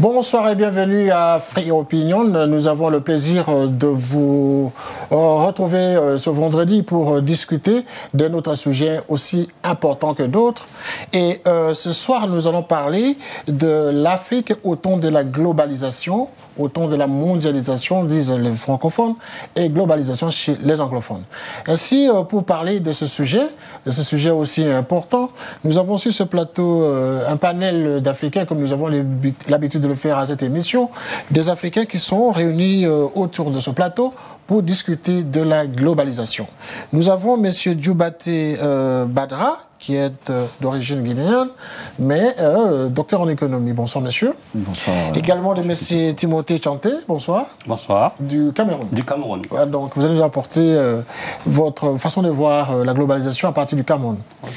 Bonsoir et bienvenue à Free Opinion. Nous avons le plaisir de vous retrouver ce vendredi pour discuter d'un autre sujet aussi important que d'autres. Et ce soir, nous allons parler de l'Afrique au temps de la globalisation, au temps de la mondialisation, disent les francophones, et globalisation chez les anglophones. Ainsi, pour parler de ce sujet aussi important, nous avons sur ce plateau un panel d'Africains, comme nous avons l'habitude de le faire à cette émission, des Africains qui sont réunis autour de ce plateau pour discuter de la globalisation. Nous avons M. Diobaté Badra, qui est d'origine guinéenne, mais docteur en économie. Bonsoir, monsieur. Bonsoir. Également de M. Timothée Chanté. Bonsoir. Bonsoir. Du Cameroun. Du Cameroun. Voilà, donc, vous allez nous apporter votre façon de voir la globalisation à partir du Cameroun. Okay.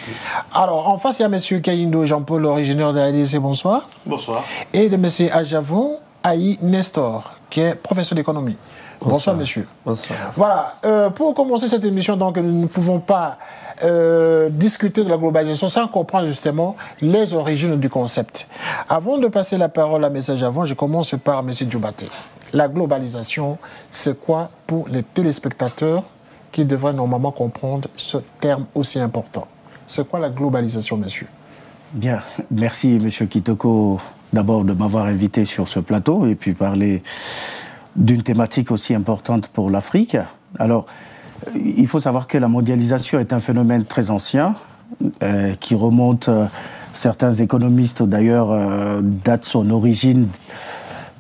Alors, en face, il y a M. Kaindo Jean-Paul, originaire de la RDC. Bonsoir. Bonsoir. Et de M. Ajavon Aïe Nestor, qui est professeur d'économie. Bonsoir, monsieur. Bonsoir. Voilà. Pour commencer cette émission, donc, nous ne pouvons pas discuter de la globalisation sans comprendre justement les origines du concept. Avant de passer la parole à M. Ajavon, je commence par M. Diobaté. La globalisation, c'est quoi pour les téléspectateurs qui devraient normalement comprendre ce terme aussi important? C'est quoi la globalisation, monsieur? Bien. Merci, monsieur Kitoko, d'abord de m'avoir invité sur ce plateau et puis parler d'une thématique aussi importante pour l'Afrique. Alors, il faut savoir que la mondialisation est un phénomène très ancien, qui remonte, certains économistes d'ailleurs datent son origine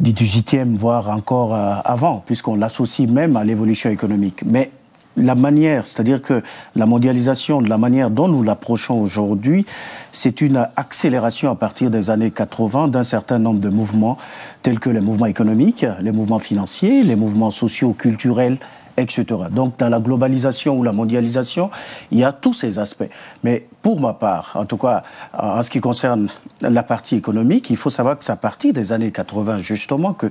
du XVIIIe, voire encore avant, puisqu'on l'associe même à l'évolution économique. Mais la manière, c'est-à-dire que la mondialisation, de la manière dont nous l'approchons aujourd'hui, c'est une accélération à partir des années 80 d'un certain nombre de mouvements, tels que les mouvements économiques, les mouvements financiers, les mouvements sociaux, culturels, etc. Donc, dans la globalisation ou la mondialisation, il y a tous ces aspects. Mais pour ma part, en tout cas, en ce qui concerne la partie économique, il faut savoir que c'est à partir des années 80, justement, que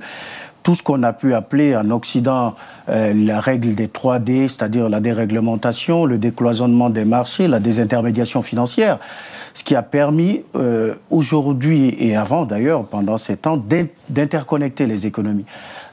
tout ce qu'on a pu appeler en Occident la règle des 3D, c'est-à-dire la déréglementation, le décloisonnement des marchés, la désintermédiation financière, ce qui a permis aujourd'hui et avant d'ailleurs, pendant ces temps, d'interconnecter les économies.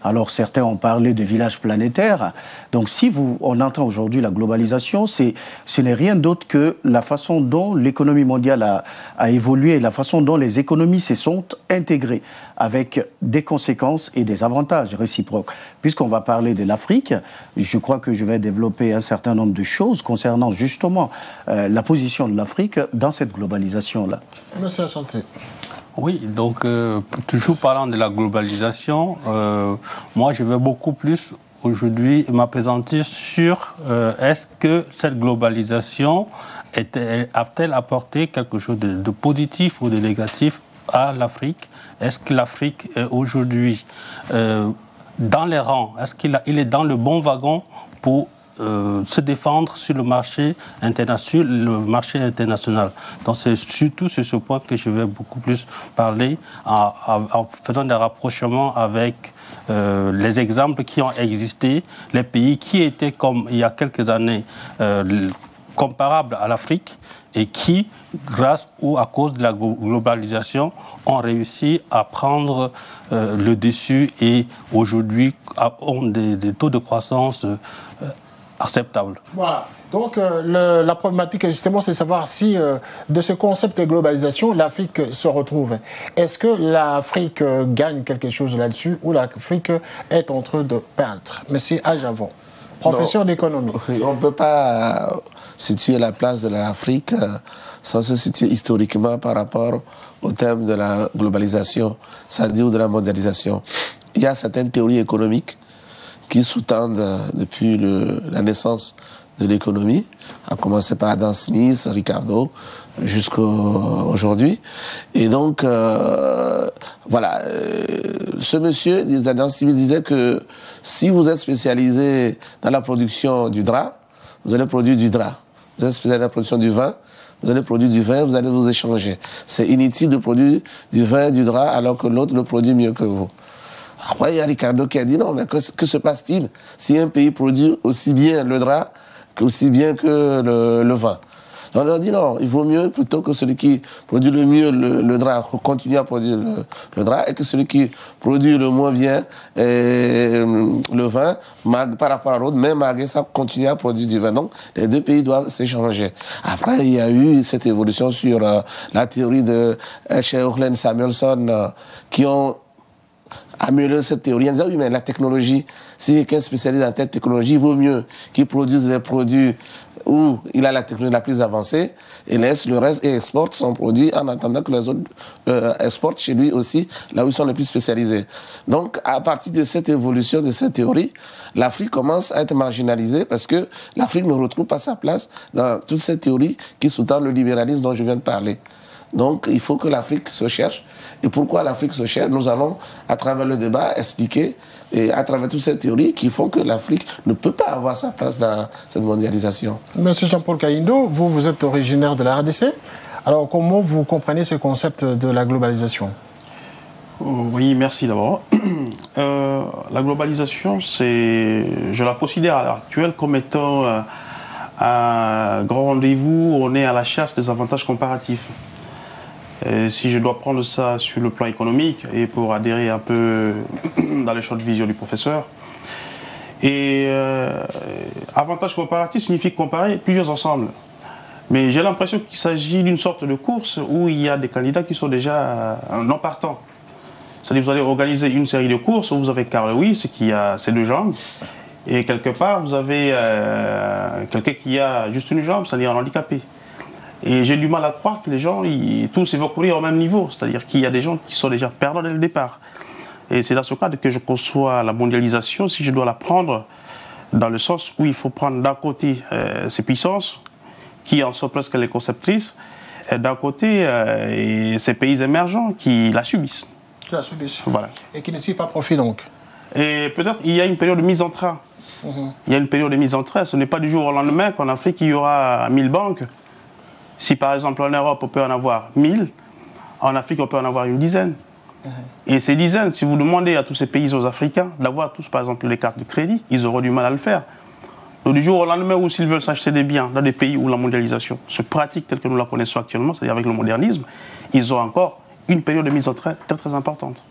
Alors certains ont parlé de village planétaire. Donc si on entend aujourd'hui la globalisation, ce n'est rien d'autre que la façon dont l'économie mondiale a évolué, la façon dont les économies se sont intégrées, avec des conséquences et des avantages réciproques. Puisqu'on va parler de l'Afrique, je crois que je vais développer un certain nombre de choses concernant justement la position de l'Afrique dans cette globalisation-là. Monsieur Chanté. Oui, donc toujours parlant de la globalisation, moi je vais beaucoup plus aujourd'hui m'appesantir sur est-ce que cette globalisation a-t-elle apporté quelque chose de positif ou de négatif à l'Afrique? Est-ce que l'Afrique est aujourd'hui dans les rangs? Est-ce qu'il est dans le bon wagon pour se défendre sur le marché international. Donc c'est surtout sur ce point que je vais beaucoup plus parler en faisant des rapprochements avec les exemples qui ont existé, les pays qui étaient comme il y a quelques années comparables à l'Afrique et qui, grâce ou à cause de la globalisation, ont réussi à prendre le dessus et aujourd'hui ont des taux de croissance acceptable. Voilà. Donc, la problématique, justement, c'est de savoir si, de ce concept de globalisation, l'Afrique se retrouve. Est-ce que l'Afrique gagne quelque chose là-dessus ou l'Afrique est en train de perdre? Monsieur Ajavon, professeur d'économie. On ne peut pas situer la place de l'Afrique sans se situer historiquement par rapport au thème de la globalisation, c'est-à-dire de la mondialisation. Il y a certaines théories économiques qui sous-tendent depuis la naissance de l'économie, à commencer par Adam Smith, Ricardo, jusqu'à aujourd'hui. Et donc, voilà, ce monsieur, Adam Smith, disait que si vous êtes spécialisé dans la production du drap, vous allez produire du drap. Vous êtes spécialisé dans la production du vin, vous allez produire du vin, vous allez vous échanger. C'est inutile de produire du vin, du drap, alors que l'autre le produit mieux que vous. Après, il y a Ricardo qui a dit non, mais que se passe-t-il si un pays produit aussi bien le drap qu'aussi bien que le vin? On leur dit non, il vaut mieux plutôt que celui qui produit le mieux le drap continue à produire le drap et que celui qui produit le moins bien le vin par rapport à l'autre, mais malgré ça, continue à produire du vin. Donc, les deux pays doivent s'échanger. Après, il y a eu cette évolution sur la théorie de Shea Samuelson qui ont amélioré cette théorie en disant oui, mais la technologie, si quelqu'un est spécialisé dans telle technologie, il vaut mieux qu'il produise des produits où il a la technologie la plus avancée et laisse le reste et exporte son produit en attendant que les autres exportent chez lui aussi, là où ils sont les plus spécialisés. Donc, à partir de cette évolution de cette théorie, l'Afrique commence à être marginalisée parce que l'Afrique ne retrouve pas sa place dans toute cette théorie qui sous-tend le libéralisme dont je viens de parler. Donc, il faut que l'Afrique se cherche. Et pourquoi l'Afrique se cherche? Nous allons, à travers le débat, expliquer, et à travers toutes ces théories, qui font que l'Afrique ne peut pas avoir sa place dans cette mondialisation. Monsieur Jean-Paul Kayindo, vous êtes originaire de la RDC. Alors, comment vous comprenez ce concept de la globalisation? Oui, merci d'abord. La globalisation, je la considère à l'heure actuelle comme étant un grand rendez-vous où on est à la chasse des avantages comparatifs. Et si je dois prendre ça sur le plan économique et pour adhérer un peu dans les champs de vision du professeur, avantage comparatif signifie comparer plusieurs ensembles. Mais j'ai l'impression qu'il s'agit d'une sorte de course où il y a des candidats qui sont déjà non partants. C'est-à-dire que vous allez organiser une série de courses où vous avez Carl Lewis qui a ses deux jambes et quelque part vous avez quelqu'un qui a juste une jambe, c'est-à-dire un handicapé. Et j'ai du mal à croire que les gens, tous ils vont courir au même niveau. C'est-à-dire qu'il y a des gens qui sont déjà perdants dès le départ. Et c'est dans ce cadre que je conçois la mondialisation, si je dois la prendre dans le sens où il faut prendre d'un côté ces puissances, qui en sont presque les conceptrices, et d'un côté ces pays émergents qui la subissent. Qui la subissent. Voilà. Et qui ne tirent pas profit donc. Et peut-être il y a une période de mise en train. Il y a une période de mise en train. Ce n'est pas du jour au lendemain qu'en Afrique il y aura 1000 banques. Si par exemple en Europe on peut en avoir 1000, en Afrique on peut en avoir une dizaine. Et ces dizaines, si vous demandez à tous ces paysans africains d'avoir tous par exemple les cartes de crédit, ils auront du mal à le faire. Donc du jour au lendemain où s'ils veulent s'acheter des biens dans des pays où la mondialisation se pratique telle que nous la connaissons actuellement, c'est-à-dire avec le modernisme, ils ont encore une période de mise en train très très importante.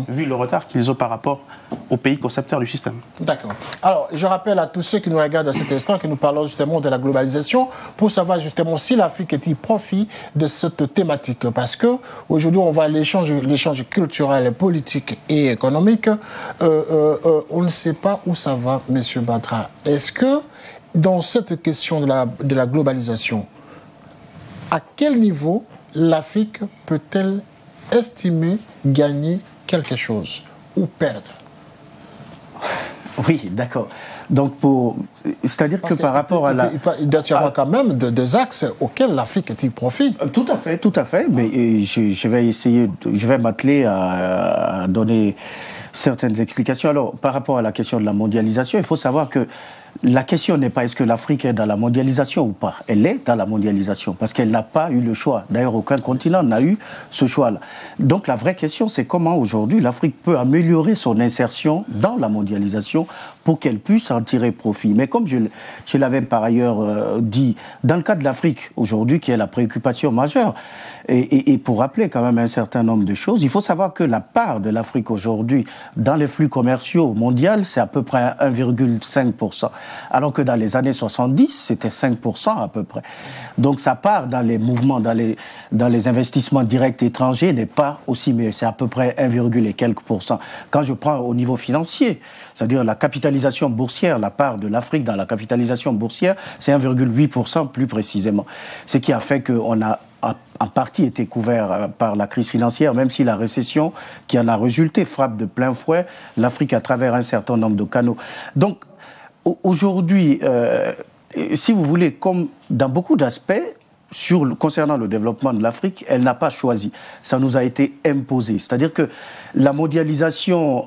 Vu le retard qu'ils ont par rapport aux pays concepteurs du système. D'accord. Alors, je rappelle à tous ceux qui nous regardent à cet instant que nous parlons justement de la globalisation pour savoir justement si l'Afrique est-il profit de cette thématique. Parce qu'aujourd'hui, on voit l'échange culturel, politique et économique. On ne sait pas où ça va, M. Batra. Est-ce que dans cette question de la globalisation, à quel niveau l'Afrique peut-elle estimer gagner quelque chose ou perdre? Oui, d'accord. Donc, c'est-à-dire que par rapport à la... Il doit y avoir quand même des axes auxquels l'Afrique tire profit. Tout à fait, tout à fait. Mais je vais essayer, je vais m'atteler à donner certaines explications. Alors, par rapport à la question de la mondialisation, il faut savoir que la question n'est pas est-ce que l'Afrique est dans la mondialisation ou pas. Elle est dans la mondialisation parce qu'elle n'a pas eu le choix. D'ailleurs, aucun continent n'a eu ce choix-là. Donc la vraie question, c'est comment aujourd'hui l'Afrique peut améliorer son insertion dans la mondialisation pour qu'elle puisse en tirer profit. Mais comme je l'avais par ailleurs dit, dans le cas de l'Afrique aujourd'hui, qui est la préoccupation majeure, et pour rappeler quand même un certain nombre de choses, il faut savoir que la part de l'Afrique aujourd'hui dans les flux commerciaux mondiaux, c'est à peu près 1,5%. Alors que dans les années 70, c'était 5% à peu près. Donc sa part dans les mouvements, dans les investissements directs étrangers n'est pas aussi, mais c'est à peu près 1, et quelques %. Quand je prends au niveau financier, c'est-à-dire la capitalisation boursière, la part de l'Afrique dans la capitalisation boursière, c'est 1,8% plus précisément. Ce qui a fait qu'on a en partie été couvert par la crise financière, même si la récession qui en a résulté frappe de plein fouet l'Afrique à travers un certain nombre de canaux. Donc, aujourd'hui, si vous voulez, comme dans beaucoup d'aspects, concernant le développement de l'Afrique, elle n'a pas choisi. Ça nous a été imposé. C'est-à-dire que la mondialisation,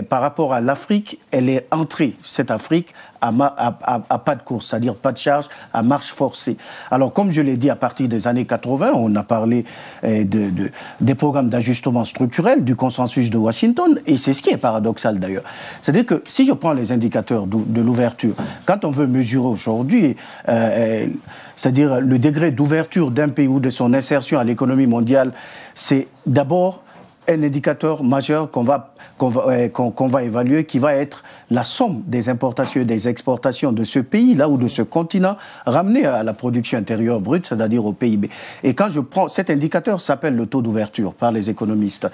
par rapport à l'Afrique, elle est entrée, cette Afrique, à pas de course, c'est-à-dire pas de charge, à marche forcée. Alors, comme je l'ai dit, à partir des années 80, on a parlé des programmes d'ajustement structurel, du consensus de Washington, et c'est ce qui est paradoxal d'ailleurs. C'est-à-dire que si je prends les indicateurs de l'ouverture, quand on veut mesurer aujourd'hui, c'est-à-dire le degré d'ouverture d'un pays ou de son insertion à l'économie mondiale, c'est d'abord un indicateur majeur qu'on va évaluer, qui va être la somme des importations et des exportations de ce pays-là ou de ce continent ramené à la production intérieure brute, c'est-à-dire au PIB. Et quand je prends cet indicateur, s'appelle le taux d'ouverture par les économistes.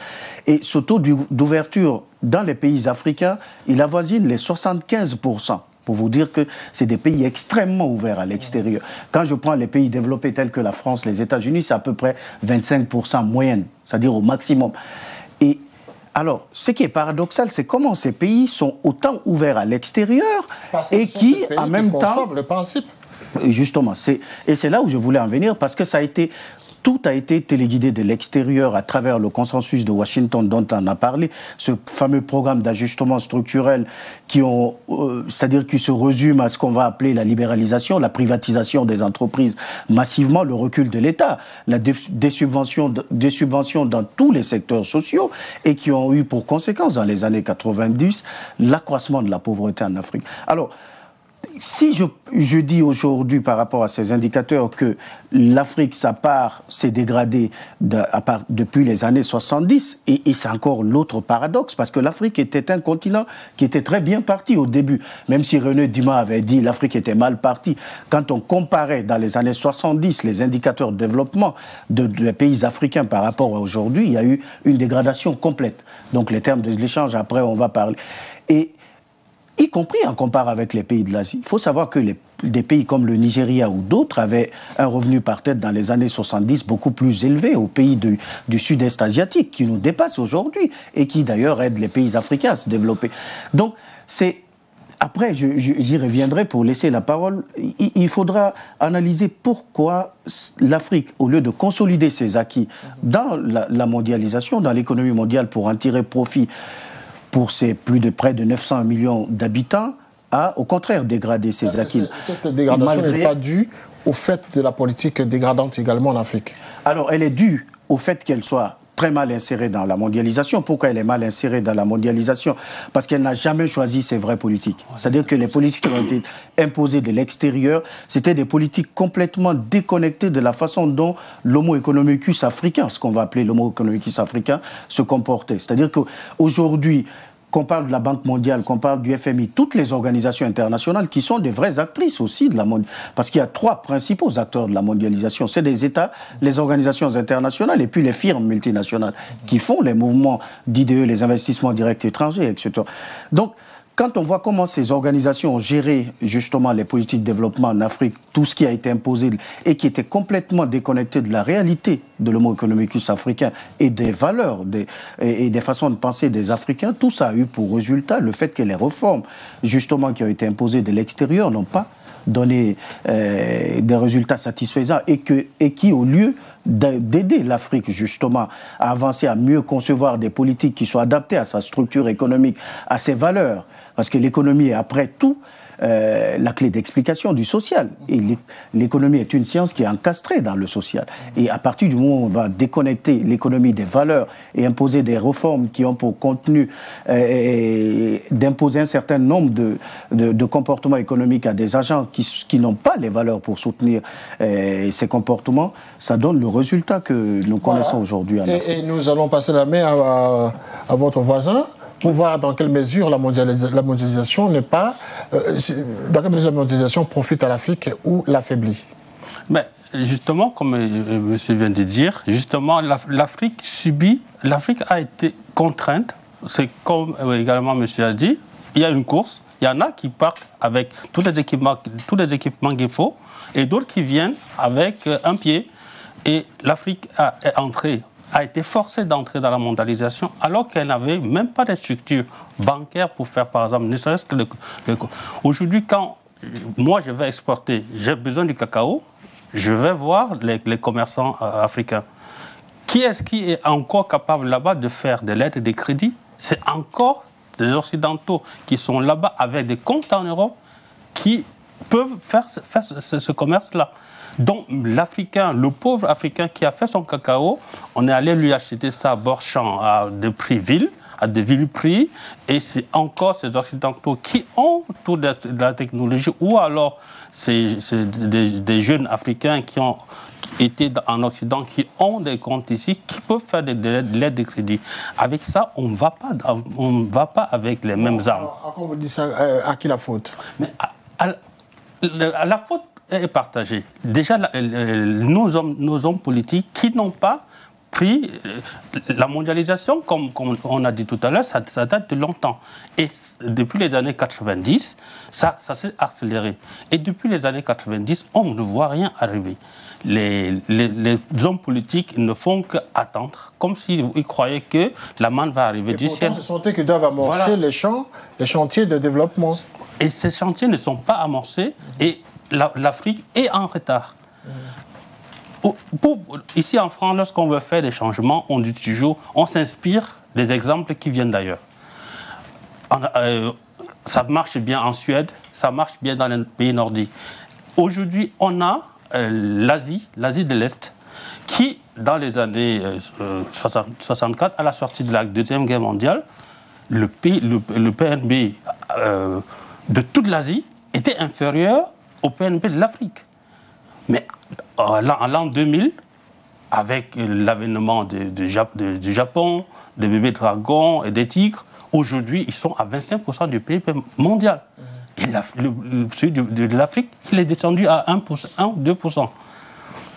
Et ce taux d'ouverture dans les pays africains, il avoisine les 75%. Pour vous dire que c'est des pays extrêmement ouverts à l'extérieur. Quand je prends les pays développés tels que la France, les États-Unis, c'est à peu près 25% moyenne, c'est-à-dire au maximum. Et alors, ce qui est paradoxal, c'est comment ces pays sont autant ouverts à l'extérieur et qui, en même temps... le principe. Justement, et c'est là où je voulais en venir, parce que tout a été téléguidé de l'extérieur à travers le consensus de Washington dont on a parlé, ce fameux programme d'ajustement structurel c'est-à-dire qui se résume à ce qu'on va appeler la libéralisation, la privatisation des entreprises massivement, le recul de l'État, des subventions dans tous les secteurs sociaux et qui ont eu pour conséquence dans les années 90 l'accroissement de la pauvreté en Afrique. Alors, si je dis aujourd'hui par rapport à ces indicateurs que l'Afrique, sa part s'est dégradée depuis les années 70, et c'est encore l'autre paradoxe, parce que l'Afrique était un continent qui était très bien parti au début, même si René Dumas avait dit l'Afrique était mal partie. Quand on comparait dans les années 70 les indicateurs de développement des pays africains par rapport à aujourd'hui, il y a eu une dégradation complète. Donc les termes de l'échange, après on va parler. Et y compris en comparant avec les pays de l'Asie. Il faut savoir que des pays comme le Nigeria ou d'autres avaient un revenu par tête dans les années 70 beaucoup plus élevé aux pays du sud-est asiatique, qui nous dépassent aujourd'hui et qui d'ailleurs aident les pays africains à se développer. Donc, après, j'y reviendrai pour laisser la parole. Il faudra analyser pourquoi l'Afrique, au lieu de consolider ses acquis dans la mondialisation, dans l'économie mondiale pour en tirer profit, pour ses près de 900 millions d'habitants, a au contraire dégradé ses acquis. Cette dégradation n'est pas due au fait de la politique dégradante également en Afrique? Alors, elle est due au fait qu'elle soit très mal insérée dans la mondialisation. Pourquoi elle est mal insérée dans la mondialisation? Parce qu'elle n'a jamais choisi ses vraies politiques. C'est-à-dire que les politiques qui ont été imposées de l'extérieur, c'était des politiques complètement déconnectées de la façon dont l'homo economicus africain, ce qu'on va appeler l'homo economicus africain, se comportait. C'est-à-dire qu'aujourd'hui, qu'on parle de la Banque mondiale, qu'on parle du FMI, toutes les organisations internationales qui sont des vraies actrices aussi de la mondialisation. Parce qu'il y a trois principaux acteurs de la mondialisation. C'est des États, les organisations internationales et puis les firmes multinationales qui font les mouvements d'IDE, les investissements directs étrangers, etc. Donc, quand on voit comment ces organisations ont géré justement les politiques de développement en Afrique, tout ce qui a été imposé et qui était complètement déconnecté de la réalité de l'homo economicus africain et des valeurs et des façons de penser des Africains, tout ça a eu pour résultat le fait que les réformes justement qui ont été imposées de l'extérieur n'ont pas donné des résultats satisfaisants et qui, au lieu d'aider l'Afrique justement à avancer, à mieux concevoir des politiques qui soient adaptées à sa structure économique, à ses valeurs, parce que l'économie est après tout la clé d'explication du social. Et l'économie est une science qui est encastrée dans le social. Et à partir du moment où on va déconnecter l'économie des valeurs et imposer des réformes qui ont pour contenu d'imposer un certain nombre de comportements économiques à des agents qui n'ont pas les valeurs pour soutenir ces comportements, ça donne le résultat que nous connaissons aujourd'hui. Et nous allons passer la main à votre voisin pour voir dans quelle mesure la mondialisation n'est pas... dans quelle mesure la mondialisation profite à l'Afrique ou l'affaiblit. Mais justement, comme monsieur vient de dire, justement, l'Afrique a été contrainte, c'est comme également monsieur a dit, il y a une course, il y en a qui partent avec tous les équipements qu'il faut, et d'autres qui viennent avec un pied, et l'Afrique a été forcée d'entrer dans la mondialisation alors qu'elle n'avait même pas de structure bancaire pour faire, par exemple, ne serait-ce que Aujourd'hui, quand moi je vais exporter, j'ai besoin du cacao, je vais voir les commerçants africains. Qui est-ce qui est encore capable là-bas de faire de l'aide et des crédits? C'est encore des Occidentaux qui sont là-bas avec des comptes en Europe qui peuvent faire ce commerce-là. Donc l'Africain, le pauvre Africain qui a fait son cacao, on est allé lui acheter ça à bord-champ à des prix vils, à des vils prix, et c'est encore ces Occidentaux qui ont tout de la technologie, ou alors c'est des jeunes Africains qui ont été en Occident, qui ont des comptes ici, qui peuvent faire des lettres de crédit. Avec ça, on ne va pas avec les mêmes armes. Alors, quand vous dites ça, à qui la faute? Mais la faute est partagée. Déjà, nos hommes politiques qui n'ont pas pris la mondialisation, comme on a dit tout à l'heure, ça date de longtemps. Et depuis les années 90, ça s'est accéléré. Et depuis les années 90, on ne voit rien arriver. Les hommes politiques ne font qu'attendre, comme s'ils croyaient que la manne va arriver du ciel. Ce sont eux qui doivent amorcer les chantiers de développement. Et ces chantiers ne sont pas amorcés et l'Afrique est en retard. Ici en France, lorsqu'on veut faire des changements, on dit toujours, on s'inspire des exemples qui viennent d'ailleurs. Ça marche bien en Suède, ça marche bien dans les pays nordiques. Aujourd'hui, on a l'Asie de l'Est, qui, dans les années 64, à la sortie de la Deuxième Guerre mondiale, le PNB de toute l'Asie était inférieur au PNB de l'Afrique. Mais en l'an 2000, avec l'avènement du Japon, des bébés dragons et des tigres, aujourd'hui, ils sont à 25% du PIB mondial. Et celui de l'Afrique, il est descendu à 1% ou 2%.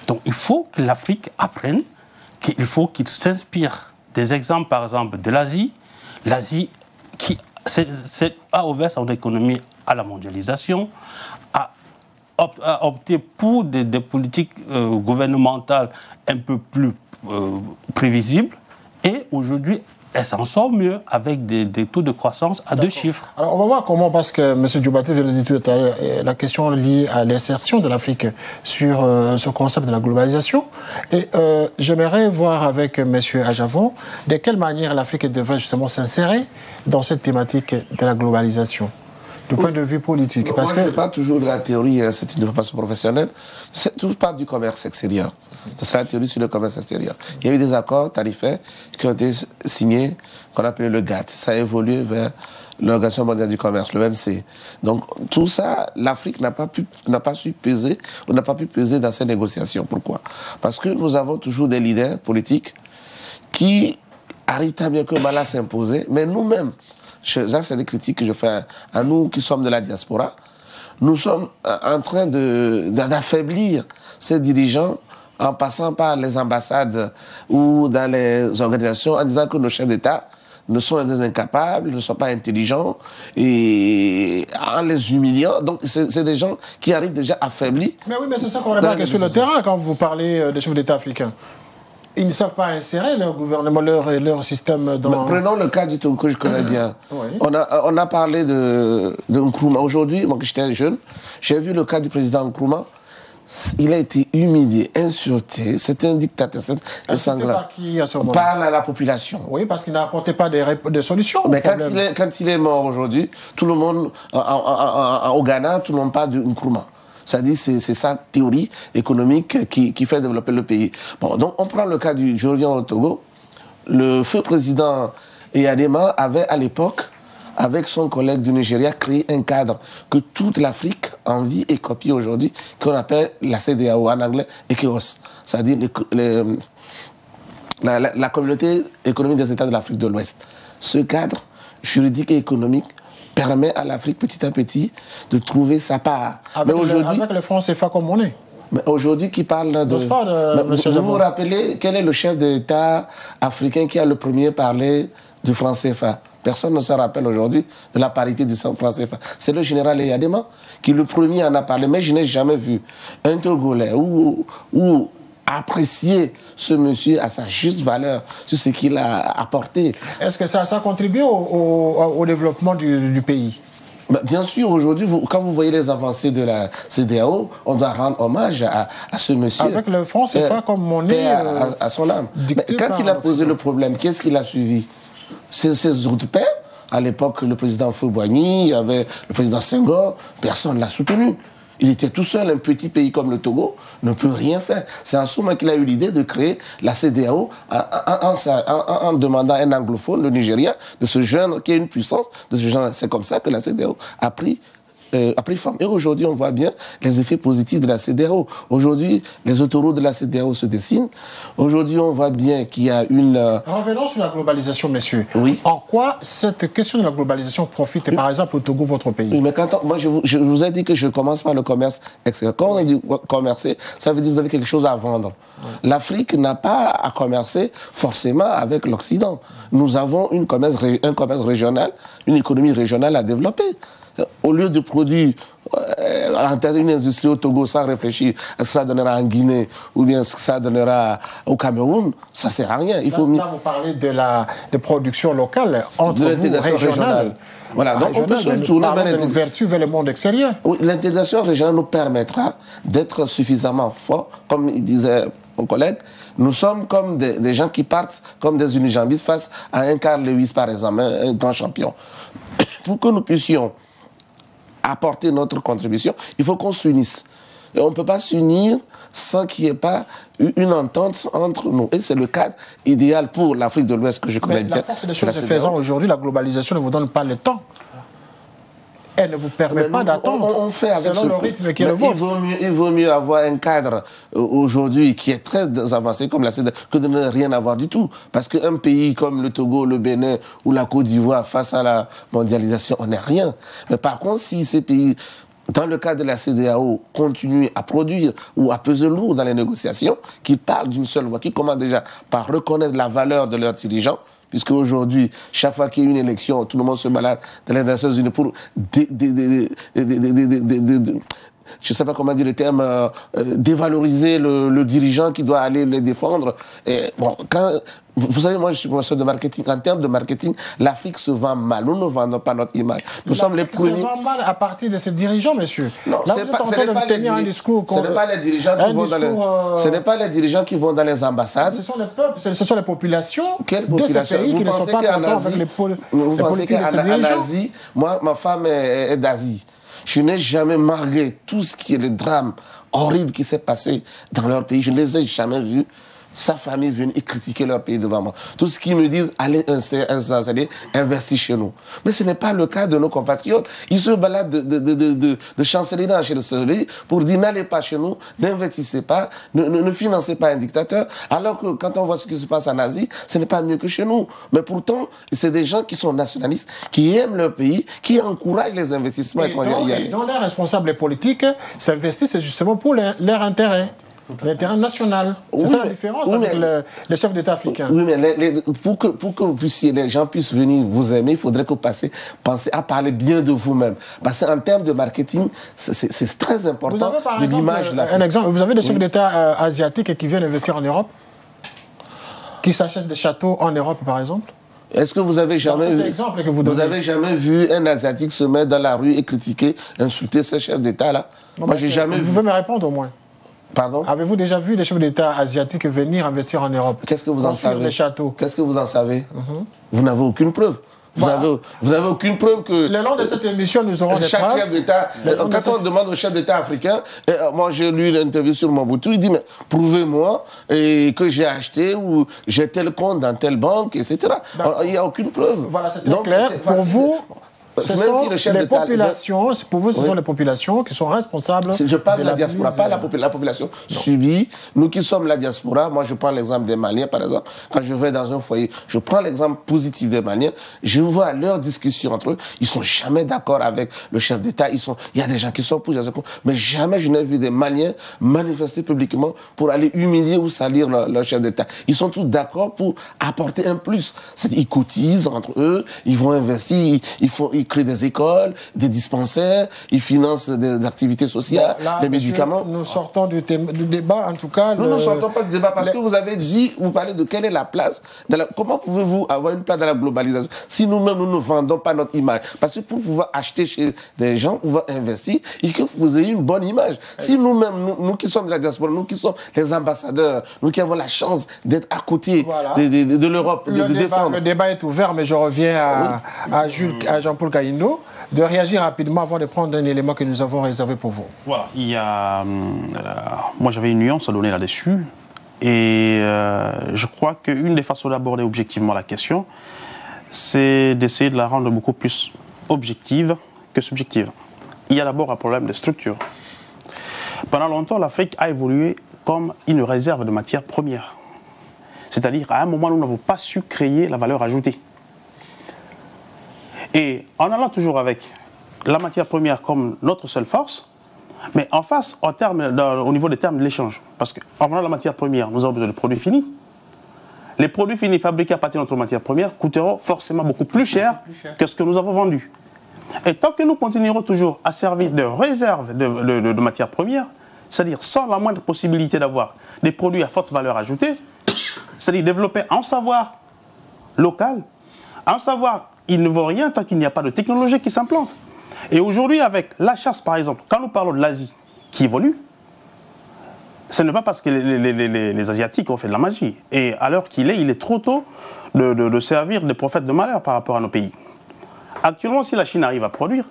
Donc il faut que l'Afrique apprenne qu'il faut qu'il s'inspire des exemples, par exemple, de l'Asie. L'Asie qui a ouvert son économie à la mondialisation, a opté pour des politiques gouvernementales un peu plus prévisibles. Et aujourd'hui, elle s'en sort mieux avec des taux de croissance à 2 chiffres. Alors on va voir comment, parce que M. Diobaté vient de dire tout à l'heure, la question liée à l'insertion de l'Afrique sur ce concept de la globalisation. Et j'aimerais voir avec M. Ajavon de quelle manière l'Afrique devrait justement s'insérer dans cette thématique de la globalisation, du point de vue politique. Parce que je ne fais pas toujours de la théorie, c'est une formation professionnelle, tout part du commerce extérieur. C'est la théorie sur le commerce extérieur. Il y a eu des accords tarifaires qui ont été signés, qu'on appelait le GATT. Ça a évolué vers l'Organisation mondiale du commerce, l'OMC. Donc tout ça, l'Afrique n'a pas su peser, ou n'a pas pu peser dans ces négociations. Pourquoi? Parce que nous avons toujours des leaders politiques qui arrivent tant bien que mal à s'imposer, mais nous-mêmes, ça c'est des critiques que je fais à nous qui sommes de la diaspora, nous sommes en train d'affaiblir ces dirigeants en passant par les ambassades ou dans les organisations en disant que nos chefs d'État ne sont des incapables, ne sont pas intelligents, et en les humiliant. Donc c'est des gens qui arrivent déjà affaiblis. Mais oui, mais c'est ça qu'on remarque sur le terrain quand vous parlez des chefs d'État africains. Ils ne savent pas insérer leur gouvernement, leur système dans... Mais prenons le cas du Togo que je connais bien. Oui. On a parlé de Nkrumah. Aujourd'hui, moi, j'étais jeune, j'ai vu le cas du président Nkrumah. Il a été humilié, insulté. C'était un dictateur, c'est sanglant. Par qui à ce moment? Par la population. Oui, parce qu'il n'apportait pas des solutions. Mais quand il est mort aujourd'hui, tout le monde, au Ghana, tout le monde parle de Nkrumah. C'est-à-dire, c'est sa théorie économique qui fait développer le pays. Bon, donc on prend le cas je reviens au Togo. Le feu président Eyadema avait à l'époque, avec son collègue du Nigeria, créé un cadre que toute l'Afrique envie et copie aujourd'hui, qu'on appelle la CEDEAO en anglais, ECOWAS. C'est-à-dire la communauté économique des États de l'Afrique de l'Ouest. Ce cadre juridique et économique permet à l'Afrique petit à petit de trouver sa part. Avec le franc CFA comme monnaie. Mais aujourd'hui, qui parle vous vous rappelez quel est le chef d'État africain qui a le premier parlé du franc CFA? Personne ne se rappelle aujourd'hui de la parité du franc CFA. C'est le général Eyadema qui le premier en a parlé. Mais je n'ai jamais vu un Togolais ou apprécier ce monsieur à sa juste valeur sur ce qu'il a apporté. Est-ce que ça a contribué au développement du pays? Bien sûr, aujourd'hui, quand vous voyez les avancées de la CEDEAO, on doit rendre hommage à ce monsieur. Avec le franc CFA comme monnaie à son âme. Mais quand il a posé le problème, qu'est-ce qu'il a suivi? Ses autres pairs À l'époque, le président Feu-Boigny, il y avait le président Senghor, personne ne l'a soutenu. Il était tout seul, un petit pays comme le Togo ne peut rien faire. C'est en ce moment qu'il a eu l'idée de créer la CEDEAO en demandant à un anglophone, le Nigeria, de se joindre, qui est une puissance, de se joindre. C'est comme ça que la CEDEAO a pris forme. Et aujourd'hui, on voit bien les effets positifs de la CEDEAO. Aujourd'hui, les autoroutes de la CEDEAO se dessinent. Aujourd'hui, on voit bien qu'il y a une... Revenons sur la globalisation, messieurs. Oui. En quoi cette question de la globalisation profite, par exemple, au Togo, votre pays? Oui, mais moi, je vous ai dit que je commence par le commerce extérieur. Quand on dit commercer, ça veut dire que vous avez quelque chose à vendre. Oui. L'Afrique n'a pas à commercer forcément avec l'Occident. Nous avons un commerce régional, une économie régionale à développer. Au lieu de produire une industrie au Togo sans réfléchir à ce que ça donnera en Guinée ou bien ce que ça donnera au Cameroun, ça ne sert à rien. Là, vous parlez de production locale entre vous, régionale. Voilà, donc on peut se tourner vers l'ouverture vers le monde extérieur. Oui, l'intégration régionale nous permettra d'être suffisamment forts, comme il disait mon collègue. Nous sommes comme des gens qui partent comme des unijambistes face à un Carl Lewis, par exemple, un grand champion. Pour que nous puissions apporter notre contribution, il faut qu'on s'unisse. Et on ne peut pas s'unir sans qu'il n'y ait pas une entente entre nous. Et c'est le cadre idéal pour l'Afrique de l'Ouest que je connais bien. La force des choses faisant aujourd'hui, la globalisation ne vous donne pas le temps. Elle ne vous permet pas d'attendre. On fait avec selon le rythme qui est le vôtre. Il vaut mieux avoir un cadre aujourd'hui qui est très avancé comme la CEDEAO que de ne rien avoir du tout. Parce qu'un pays comme le Togo, le Bénin ou la Côte d'Ivoire, face à la mondialisation, on n'est rien. Mais par contre, si ces pays, dans le cadre de la CEDEAO, continuent à produire ou à peser lourd dans les négociations, qui parlent d'une seule voix, qui commencent déjà par reconnaître la valeur de leurs dirigeants, puisque aujourd'hui, chaque fois qu'il y a une élection, tout le monde se balade dans les Nations Unies pour je ne sais pas comment dire le terme, dévaloriser le dirigeant qui doit aller les défendre. Et bon, vous savez, moi je suis professeur de marketing. En termes de marketing, l'Afrique se vend mal. Nous ne vendons pas notre image. Nous sommes les premiers. Se vend mal à partir de ces dirigeants, monsieur. Non, là, vous êtes en train de tenir un discours. Ce n'est pas les dirigeants qui vont dans les. Ce n'est pas les dirigeants qui vont dans les ambassades. Ce sont les peuples, ce sont les populations. Quelle population? De ces pays qui ne sont pas contents avec les vous pensez qu'en Asie, moi, ma femme est d'Asie. Je n'ai jamais, malgré tout ce qui est le drame horrible qui s'est passé dans leur pays, je ne les ai jamais vus, sa famille venir et critiquer leur pays devant moi. Tout ce qu'ils me disent, allez installer, investir chez nous. Mais ce n'est pas le cas de nos compatriotes. Ils se baladent de chancellerie en chancellerie pour dire n'allez pas chez nous, n'investissez pas, ne financez pas un dictateur. Alors que quand on voit ce qui se passe en Asie, ce n'est pas mieux que chez nous. Mais pourtant, c'est des gens qui sont nationalistes, qui aiment leur pays, qui encouragent les investissements étrangers. Et dont les responsables politiques s'investissent justement pour leur intérêt. L'intérêt national. C'est ça la différence avec les chefs d'État africains. Oui, mais pour que vous puissiez, les gens puissent venir vous aimer, il faudrait que vous pensez à parler bien de vous-même. Parce qu'en termes de marketing, c'est très important de l'image de l'Afrique. Un exemple, vous avez des chefs d'État asiatiques qui viennent investir en Europe, qui s'achètent des châteaux en Europe, par exemple. Est-ce que vous avez jamais vu un Asiatique se mettre dans la rue et critiquer, insulter ces chefs d'État-là? Moi, j'ai jamais vu. Vous pouvez me répondre au moins. Pardon? Avez-vous déjà vu des chefs d'État asiatiques venir investir en Europe? Qu'est-ce que vous en savez? Des châteaux. Qu'est-ce que vous en savez? Vous n'avez aucune preuve. Vous n'avez aucune preuve que... Le long de cette émission, nous aurons des preuves. Chef d'État, quand on demande au chef d'État africain, moi j'ai lu l'interview sur Mobutu, il dit, mais prouvez-moi que j'ai acheté ou j'ai tel compte dans telle banque, etc. Il n'y a aucune preuve. Voilà, c'est clair. Pour vous... Ce sont les populations, pour vous, ce sont les populations qui sont responsables. Je parle de la diaspora, pas la population subie. Nous qui sommes la diaspora, moi je prends l'exemple des Maliens par exemple. Quand je vais dans un foyer, je prends l'exemple positif des Maliens. Je vois leurs discussions entre eux. Ils sont jamais d'accord avec le chef d'État. Il y a des gens qui sont pour, mais jamais je n'ai vu des Maliens manifester publiquement pour aller humilier ou salir leur chef d'État. Ils sont tous d'accord pour apporter un plus. Ils cotisent entre eux, ils vont investir, ils ils créent des écoles, des dispensaires, ils financent des activités sociales, Là, des médicaments. Nous sortons du débat, en tout cas. Nous ne sortons pas du débat parce que vous avez dit, vous parlez de quelle est la place. Comment pouvez-vous avoir une place dans la globalisation si nous-mêmes, nous ne vendons pas notre image? Parce que pour pouvoir acheter chez des gens, pouvoir investir, il faut que vous ayez une bonne image. Si nous-mêmes, nous qui sommes de la diaspora, nous qui sommes les ambassadeurs, nous qui avons la chance d'être à côté de l'Europe, de défendre. Le débat est ouvert, mais je reviens à Jean-Paul Kayindo de réagir rapidement avant de prendre un élément que nous avons réservé pour vous. Voilà, il y a... moi, j'avais une nuance à donner là-dessus. Et je crois qu'une des façons d'aborder objectivement la question, c'est d'essayer de la rendre beaucoup plus objective que subjective. Il y a d'abord un problème de structure. Pendant longtemps, l'Afrique a évolué comme une réserve de matières premières. C'est-à-dire, à un moment, nous n'avons pas su créer la valeur ajoutée. Et en allant toujours avec la matière première comme notre seule force, mais en face, au niveau des termes de l'échange. Parce qu'en venant de la matière première, nous avons besoin de produits finis. Les produits finis fabriqués à partir de notre matière première coûteront forcément beaucoup plus cher que ce que nous avons vendu. Et tant que nous continuerons toujours à servir de réserve de matières premières, c'est-à-dire sans la moindre possibilité d'avoir des produits à forte valeur ajoutée, c'est-à-dire développer un savoir local, un savoir, il ne vaut rien tant qu'il n'y a pas de technologie qui s'implante. Et aujourd'hui, avec la chasse, par exemple, quand nous parlons de l'Asie qui évolue, ce n'est pas parce que les Asiatiques ont fait de la magie. Et à l'heure qu'il est, il est trop tôt de servir des prophètes de malheur par rapport à nos pays. Actuellement, si la Chine arrive à produire,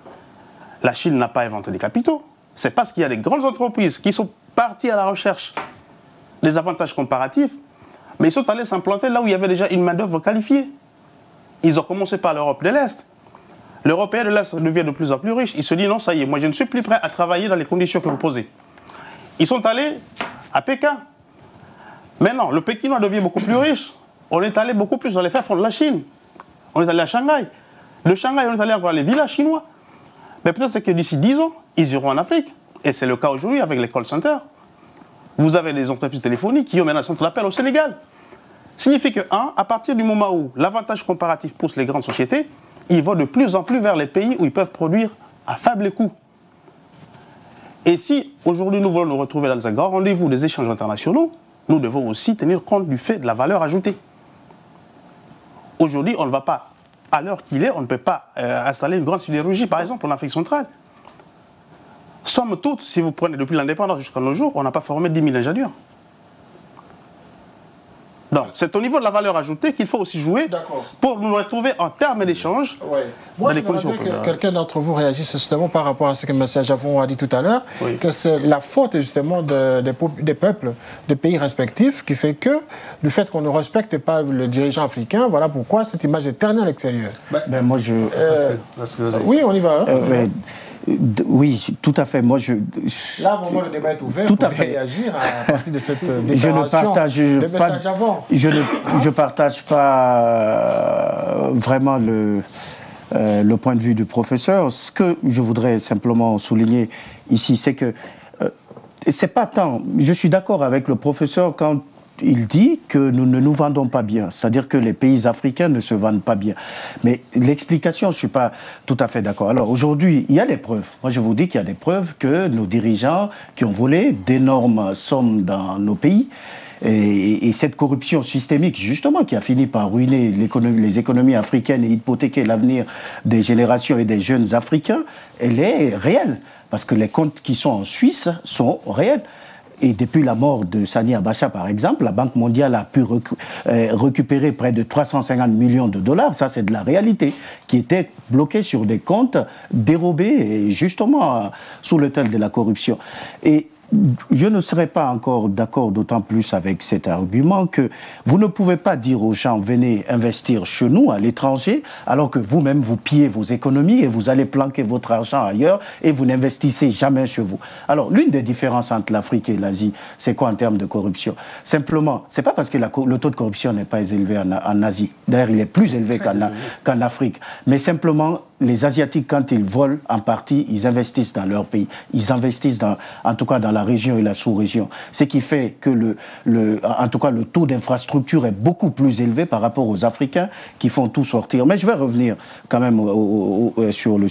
la Chine n'a pas inventé des capitaux. C'est parce qu'il y a des grandes entreprises qui sont parties à la recherche des avantages comparatifs, mais ils sont allés s'implanter là où il y avait déjà une main-d'œuvre qualifiée. Ils ont commencé par l'Europe de l'Est. L'Européen de l'Est devient de plus en plus riche. Il se dit non, ça y est, moi je ne suis plus prêt à travailler dans les conditions que vous posez. Ils sont allés à Pékin. Maintenant, le Pékinois devient beaucoup plus riche. On est allé beaucoup plus dans les fins fonds de la Chine. On est allé à Shanghai. De Shanghai, on est allé encore dans les villages chinois. Mais peut-être que d'ici 10 ans, ils iront en Afrique. Et c'est le cas aujourd'hui avec les call centers. Vous avez des entreprises téléphoniques qui ont maintenant un centre d'appel au Sénégal. Signifie que, à partir du moment où l'avantage comparatif pousse les grandes sociétés, ils vont de plus en plus vers les pays où ils peuvent produire à faible coût. Et si aujourd'hui nous voulons nous retrouver dans un grand rendez-vous des échanges internationaux, nous devons aussi tenir compte du fait de la valeur ajoutée. Aujourd'hui, on ne va pas, à l'heure qu'il est, on ne peut pas installer une grande sidérurgie, par exemple, en Afrique centrale. Somme toute, si vous prenez depuis l'indépendance jusqu'à nos jours, on n'a pas formé 10 000 ingénieurs. Donc, c'est au niveau de la valeur ajoutée qu'il faut aussi jouer pour nous retrouver en termes d'échange. Ouais. Moi, j'aimerais que quelqu'un d'entre vous réagisse justement par rapport à ce que M. Javon a dit tout à l'heure, que c'est la faute justement des peuples, des pays respectifs, qui fait que, du fait qu'on ne respecte pas le dirigeant africain, voilà pourquoi cette image est ternée à l'extérieur. Moi, je... oui, on y va. Hein. Oui, tout à fait. Moi, là, vraiment, le débat est ouvert. Tout pour à fait. réagir à partir de cette déclaration. Je ne partage pas vraiment le point de vue du professeur. Ce que je voudrais simplement souligner ici, c'est que c'est pas tant. Je suis d'accord avec le professeur quand il dit que nous ne nous vendons pas bien, c'est-à-dire que les pays africains ne se vendent pas bien. Mais l'explication, je ne suis pas tout à fait d'accord. Alors aujourd'hui, il y a des preuves. Moi, je vous dis qu'il y a des preuves que nos dirigeants qui ont volé d'énormes sommes dans nos pays, et cette corruption systémique, justement, qui a fini par ruiner les économies africaines et hypothéquer l'avenir des générations et des jeunes Africains, elle est réelle. Parce que les comptes qui sont en Suisse sont réels. Et depuis la mort de Sani Abacha, par exemple, la Banque mondiale a pu récupérer près de 350 millions de dollars, ça c'est de la réalité, qui étaient bloqués sur des comptes dérobés, et justement sous le tel de la corruption. Et je ne serais pas encore d'accord, d'autant plus avec cet argument, que vous ne pouvez pas dire aux gens « venez investir chez nous, à l'étranger », alors que vous-même, vous pillez vos économies et vous allez planquer votre argent ailleurs et vous n'investissez jamais chez vous. Alors, l'une des différences entre l'Afrique et l'Asie, c'est quoi en termes de corruption? Simplement, c'est pas parce que le taux de corruption n'est pas élevé en Asie. D'ailleurs, il est plus élevé qu'en Afrique. Mais simplement, les Asiatiques, quand ils volent en partie, ils investissent dans leur pays. Ils investissent en tout cas dans la région et la sous-région. Ce qui fait que en tout cas, le taux d'infrastructure est beaucoup plus élevé par rapport aux Africains qui font tout sortir. Mais je vais revenir quand même sur le...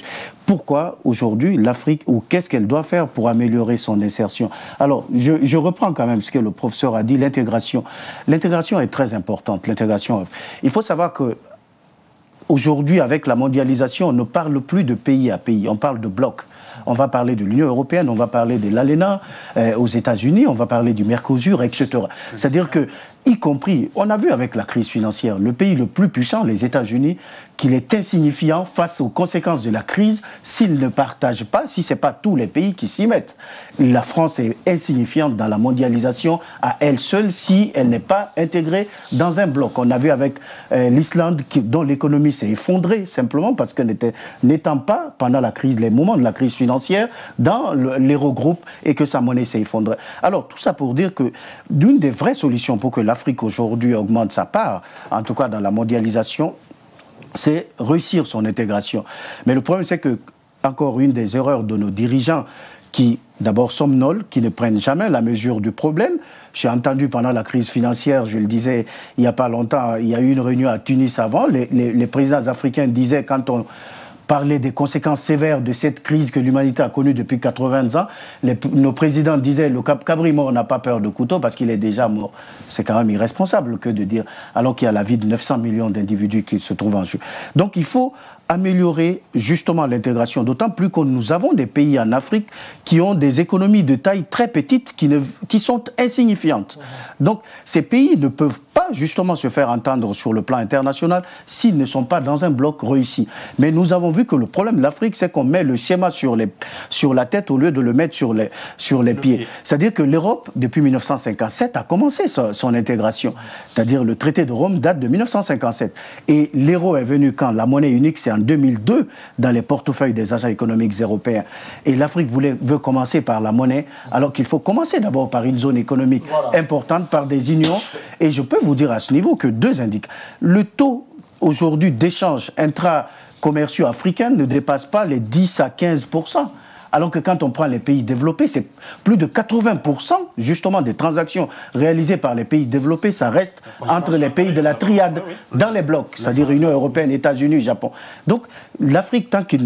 Pourquoi aujourd'hui l'Afrique, ou qu'est-ce qu'elle doit faire pour améliorer son insertion? Alors, je reprends quand même ce que le professeur a dit, l'intégration. L'intégration est très importante. L'intégration, il faut savoir que aujourd'hui, avec la mondialisation, on ne parle plus de pays à pays, on parle de blocs. On va parler de l'Union européenne, on va parler de l'ALENA aux États-Unis, on va parler du Mercosur, etc. C'est-à-dire que, y compris, on a vu avec la crise financière, le pays le plus puissant, les États-Unis, qu'il est insignifiant face aux conséquences de la crise s'il ne partage pas, si ce n'est pas tous les pays qui s'y mettent. La France est insignifiante dans la mondialisation à elle seule si elle n'est pas intégrée dans un bloc. On a vu avec l'Islande dont l'économie s'est effondrée simplement parce que n'étant pas, pendant la crise, les moments de la crise financière, dans l'Eurogroupe et que sa monnaie s'est effondrée. Alors tout ça pour dire que l'une des vraies solutions pour que l'Afrique aujourd'hui augmente sa part, en tout cas dans la mondialisation, c'est réussir son intégration. Mais le problème, c'est que, encore une des erreurs de nos dirigeants qui, d'abord, somnolent, qui ne prennent jamais la mesure du problème. J'ai entendu pendant la crise financière, je le disais il n'y a pas longtemps, il y a eu une réunion à Tunis avant, les présidents africains disaient, quand on parlait des conséquences sévères de cette crise que l'humanité a connue depuis 80 ans, nos présidents disaient, le Cabri mort n'a pas peur de couteau parce qu'il est déjà mort. C'est quand même irresponsable que de dire, alors qu'il y a la vie de 900 millions d'individus qui se trouvent en jeu. Donc il faut améliorer justement l'intégration, d'autant plus que nous avons des pays en Afrique qui ont des économies de taille très petites qui sont insignifiantes. Donc ces pays ne peuvent pas justement se faire entendre sur le plan international s'ils ne sont pas dans un bloc réussi. Mais nous avons vu que le problème de l'Afrique, c'est qu'on met le schéma sur la tête au lieu de le mettre sur les pieds. C'est-à-dire que l'Europe, depuis 1957, a commencé son intégration. C'est-à-dire le traité de Rome date de 1957. Et l'euro est venu quand la monnaie unique, c'est en 2002 dans les portefeuilles des agents économiques européens. Et l'Afrique veut commencer par la monnaie, alors qu'il faut commencer d'abord par une zone économique importante, par des unions. Et je peux vous dire à ce niveau que deux indiquent. Le taux aujourd'hui d'échange intra-commerciaux africains ne dépasse pas les 10 à 15%. Alors que quand on prend les pays développés, c'est plus de 80% justement des transactions réalisées par les pays développés, ça reste entre les pays de la triade dans les blocs, c'est-à-dire Union européenne, États-Unis, Japon. Donc l'Afrique, tant qu'elle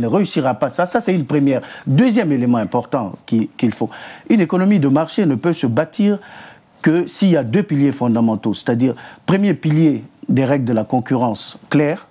ne réussira pas ça c'est une première. Deuxième élément important qu'il faut, une économie de marché ne peut se bâtir que s'il y a deux piliers fondamentaux, c'est-à-dire premier pilier des règles de la concurrence claires,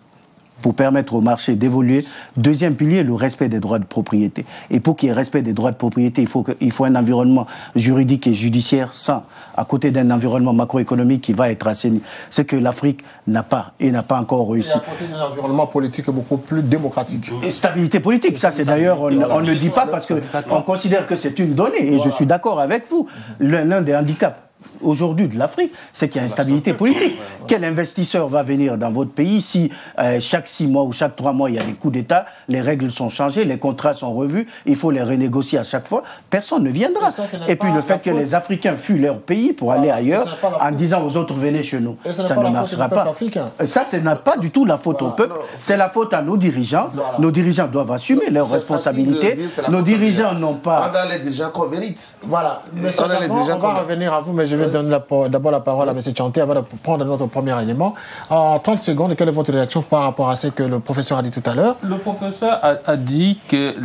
pour permettre au marché d'évoluer. Deuxième pilier, le respect des droits de propriété. Et pour qu'il y ait respect des droits de propriété, il faut un environnement juridique et judiciaire sain, à côté d'un environnement macroéconomique qui va être assaini. Ce que l'Afrique n'a pas, et n'a pas encore réussi. Et à côté d'un environnement politique beaucoup plus démocratique. Et stabilité politique, ça c'est d'ailleurs, on ne le dit pas parce qu'on considère que c'est une donnée, et je suis d'accord avec vous. L'un des handicaps aujourd'hui de l'Afrique, c'est qu'il y a une instabilité politique. Quel investisseur va venir dans votre pays si chaque 6 mois ou chaque 3 mois il y a des coups d'État, les règles sont changées, les contrats sont revus, il faut les renégocier à chaque fois, personne ne viendra. Et puis le fait que les Africains fuient leur pays pour aller ailleurs en disant aux autres venez chez nous, ça ne marchera pas. Ça, ce n'est pas du tout la faute au peuple, c'est la faute à nos dirigeants. Nos dirigeants doivent assumer leurs responsabilités. Nos dirigeants n'ont pas... On a les dirigeants qu'on mérite. Voilà. Monsieur on va revenir à vous, mais je vais donner d'abord la parole à M. Tchanté avant de prendre notre premier élément. En 30 secondes, quelle est votre réaction par rapport à ce que le professeur a dit tout à l'heure? Le professeur a dit que